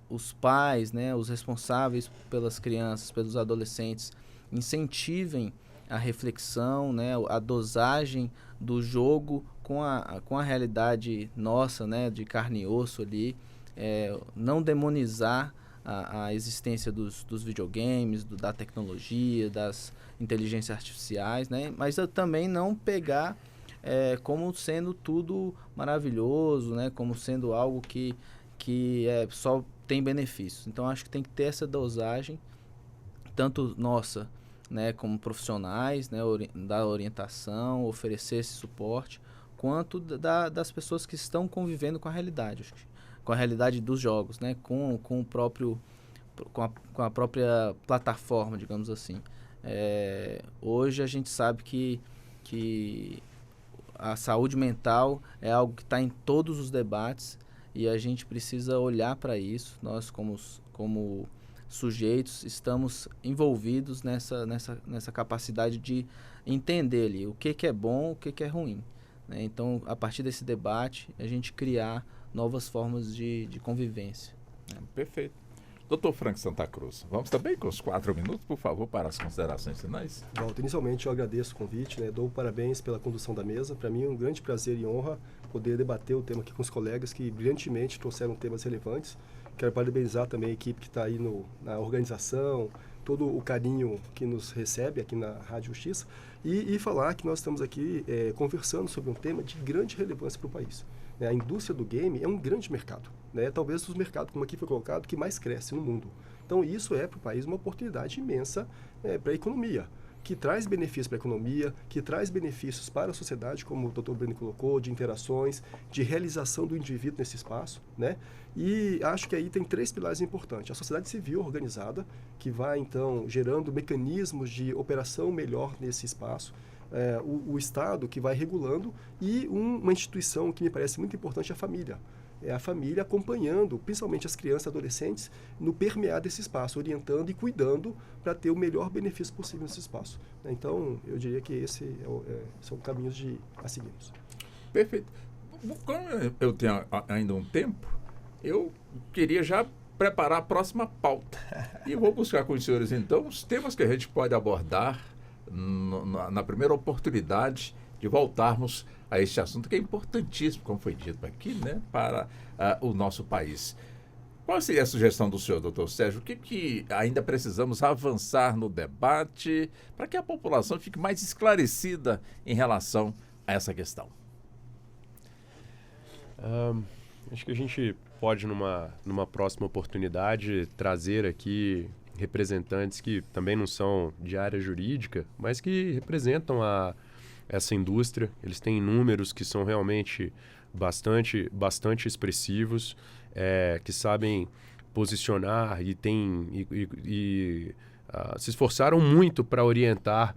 os pais, né, os responsáveis pelas crianças, pelos adolescentes, incentivem a reflexão, né, a dosagem do jogo com a realidade nossa, né, de carne e osso ali, não demonizar a existência dos videogames, da tecnologia, das inteligências artificiais, né, mas também não pegar como sendo tudo maravilhoso, né, como sendo algo que só tem benefícios. Então, acho que tem que ter essa dosagem, tanto nossa, né, como profissionais, né, da orientação, oferecer esse suporte, quanto das pessoas que estão convivendo com a realidade, com a realidade dos jogos, né, com a própria plataforma, digamos assim. Hoje a gente sabe que a saúde mental é algo que está em todos os debates e a gente precisa olhar para isso. Nós, como sujeitos, estamos envolvidos nessa capacidade de entender ali o que é bom, o que é ruim, né? Então, a partir desse debate, a gente criar novas formas de convivência. Perfeito. Doutor Frank Santa Cruz, vamos também com os 4 minutos, por favor, para as considerações finais. Walter, inicialmente eu agradeço o convite, né? Dou parabéns pela condução da mesa. Para mim é um grande prazer e honra poder debater o tema aqui com os colegas que brilhantemente trouxeram temas relevantes Quero parabenizar também a equipe que está aí na organização, todo o carinho que nos recebe aqui na Rádio Justiça e falar que nós estamos aqui conversando sobre um tema de grande relevância para o país. A indústria do game é um grande mercado, né? Talvez dos mercados, como aqui foi colocado, que mais cresce no mundo. Então isso é para o país uma oportunidade imensa para a economia, que traz benefícios para a economia, que traz benefícios para a sociedade, como o Dr. Breno colocou, de interações, de realização do indivíduo nesse espaço, né? E acho que aí tem 3 pilares importantes. A sociedade civil organizada, que vai, então, gerando mecanismos de operação melhor nesse espaço. O Estado, que vai regulando, e uma instituição que me parece muito importante é a família. É a família acompanhando, principalmente as crianças e adolescentes, no permear desse espaço, orientando e cuidando para ter o melhor benefício possível nesse espaço. Então, eu diria que esse são caminhos a seguirmos. Perfeito. Como eu tenho ainda um tempo, eu queria já preparar a próxima pauta. E vou buscar com os senhores, então, os temas que a gente pode abordar na primeira oportunidade de voltarmos a este assunto que é importantíssimo, como foi dito aqui, né, para o nosso país. Qual seria a sugestão do senhor, doutor Sérgio? O que ainda precisamos avançar no debate para que a população fique mais esclarecida em relação a essa questão? Acho que a gente pode, numa próxima oportunidade, trazer aqui representantes que também não são de área jurídica, mas que representam essa indústria. Eles têm números que são realmente bastante expressivos, que sabem posicionar e se esforçaram muito para orientar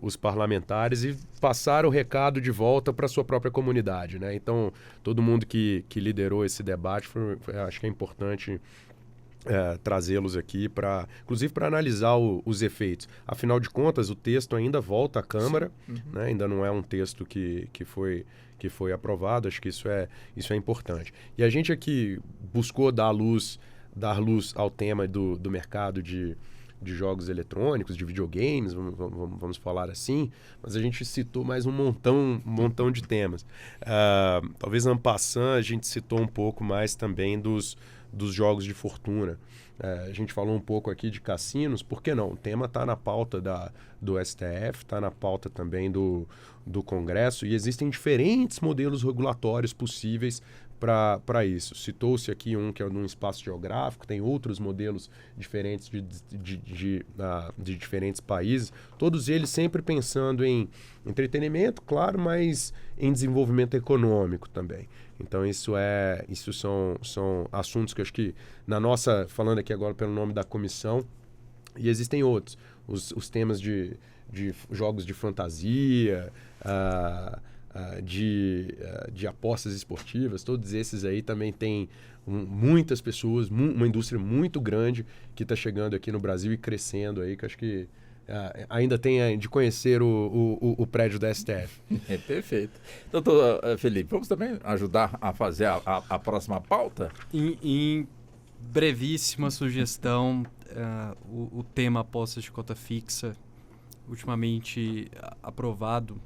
os parlamentares e passar o recado de volta para a sua própria comunidade, né? Então, todo mundo que liderou esse debate, acho que é importante trazê-los aqui, inclusive para analisar os efeitos. Afinal de contas, o texto ainda volta à Câmara, né? Ainda não é um texto que foi aprovado. Acho que isso é importante. E a gente aqui buscou dar luz ao tema do mercado de jogos eletrônicos, de videogames, vamos falar assim, mas a gente citou mais um montão de temas. Talvez en passant a gente citou um pouco mais também dos jogos de fortuna. A gente falou um pouco aqui de cassinos, por que não? O tema está na pauta do STF, está na pauta também do Congresso, e existem diferentes modelos regulatórios possíveis para isso. Citou-se aqui um que é num espaço geográfico, tem outros modelos diferentes de diferentes países, todos eles sempre pensando em entretenimento, claro, mas em desenvolvimento econômico também. Então isso são assuntos que eu acho que falando aqui agora pelo nome da comissão, e existem outros, os temas de jogos de fantasia, de apostas esportivas, todos esses aí também tem muitas pessoas, uma indústria muito grande que está chegando aqui no Brasil e crescendo aí, que acho que ainda tem de conhecer o prédio da STF. Perfeito. Doutor Felipe, vamos também ajudar a fazer a próxima pauta? Em brevíssima sugestão, o tema apostas de cota fixa, ultimamente aprovado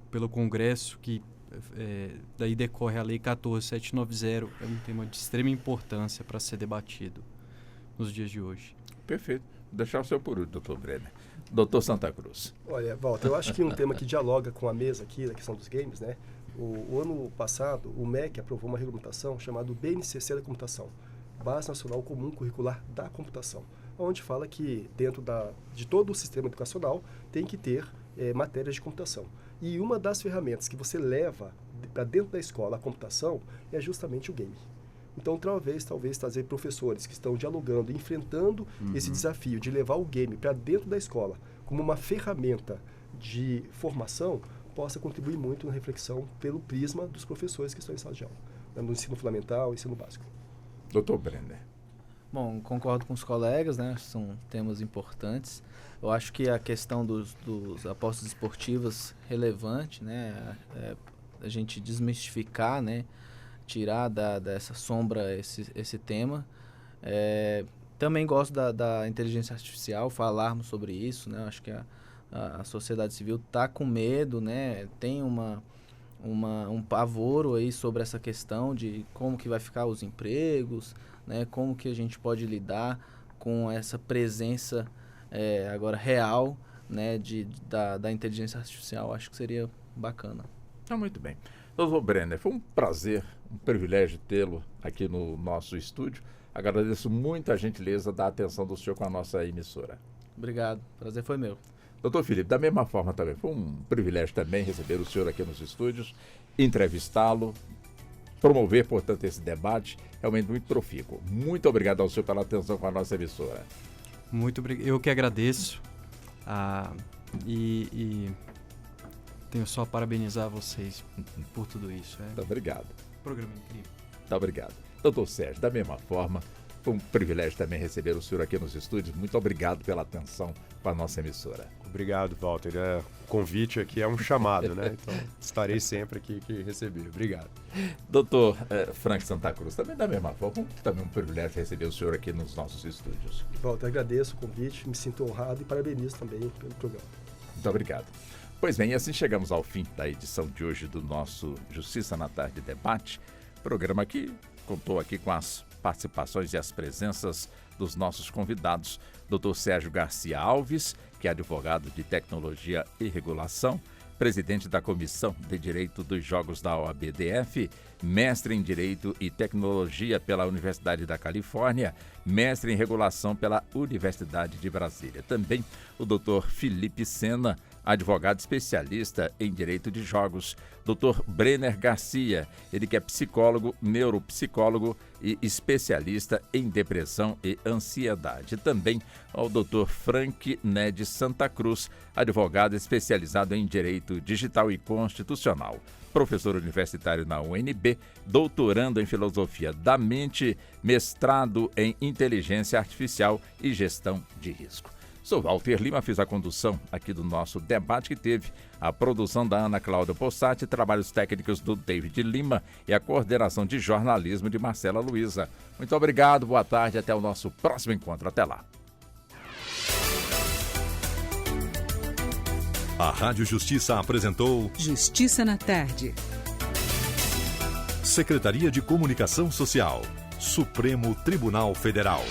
pelo Congresso, que daí decorre a Lei 14.790, é um tema de extrema importância para ser debatido nos dias de hoje. Perfeito. Deixar o seu por último, doutor Brenner. Doutor Santa Cruz. Olha, Walter, eu acho que um tema que dialoga com a mesa aqui, da questão dos games, né? O ano passado, o MEC aprovou uma regulamentação chamada BNCC da Computação, Base Nacional Comum Curricular da Computação, onde fala que dentro de todo o sistema educacional tem que ter matérias de computação. E uma das ferramentas que você leva para dentro da escola a computação é justamente o game. Então, talvez trazer professores que estão dialogando, enfrentando esse desafio de levar o game para dentro da escola como uma ferramenta de formação, possa contribuir muito na reflexão pelo prisma dos professores que estão em sala de aula, no ensino fundamental, ensino básico. Doutor Brenner. Bom, concordo com os colegas, né? São temas importantes. Eu acho que a questão dos apostas esportivas relevante, né? A gente desmistificar, né? Tirar dessa sombra esse tema. Também gosto da inteligência artificial, falarmos sobre isso, né? Acho que a sociedade civil está com medo, né? Tem um pavoro aí sobre essa questão de como que vai ficar os empregos, né, como que a gente pode lidar com essa presença agora real, né, da inteligência artificial. Acho que seria bacana. Muito bem. Doutor Brenner, foi um prazer, um privilégio tê-lo aqui no nosso estúdio. Agradeço muito a gentileza da atenção do senhor com a nossa emissora. Obrigado, prazer foi meu. Doutor Felipe, da mesma forma também, foi um privilégio também receber o senhor aqui nos estúdios, entrevistá-lo, promover, portanto, esse debate, realmente muito profícuo. Muito obrigado ao senhor pela atenção com a nossa emissora. Muito obrigado. Eu que agradeço e tenho só a parabenizar vocês por tudo isso. Muito obrigado. Programa incrível. Muito obrigado. Doutor Sérgio, da mesma forma, foi um privilégio também receber o senhor aqui nos estúdios. Muito obrigado pela atenção com a nossa emissora. Obrigado, Walter. O convite aqui é um chamado, né? Então, estarei sempre aqui que receber. Obrigado. Doutor Frank Santa Cruz, também da mesma forma, também um privilégio receber o senhor aqui nos nossos estúdios. Walter, agradeço o convite, me sinto honrado e parabenizo também pelo programa. Muito obrigado. Pois bem, e assim chegamos ao fim da edição de hoje do nosso Justiça na Tarde Debate, programa que contou aqui com as participações e as presenças dos nossos convidados, Dr. Sérgio Garcia Alves, que é advogado de Tecnologia e Regulação, presidente da Comissão de Direito dos Jogos da OAB-DF, mestre em Direito e Tecnologia pela Universidade da Califórnia, mestre em Regulação pela Universidade de Brasília. Também o Dr. Felipe Sena, advogado especialista em Direito de Jogos. Dr. Brenner Garcia, ele que é psicólogo, neuropsicólogo e especialista em depressão e ansiedade. Também ao Dr. Frank Ned Santa Cruz, advogado especializado em Direito Digital e Constitucional, professor universitário na UNB, doutorando em Filosofia da Mente, mestrado em Inteligência Artificial e Gestão de Risco. Sou Walter Lima, fiz a condução aqui do nosso debate, que teve a produção da Ana Cláudia Possati, trabalhos técnicos do David Lima e a coordenação de jornalismo de Marcela Luiza. Muito obrigado, boa tarde, até o nosso próximo encontro. Até lá. A Rádio Justiça apresentou Justiça na Tarde. Secretaria de Comunicação Social, Supremo Tribunal Federal.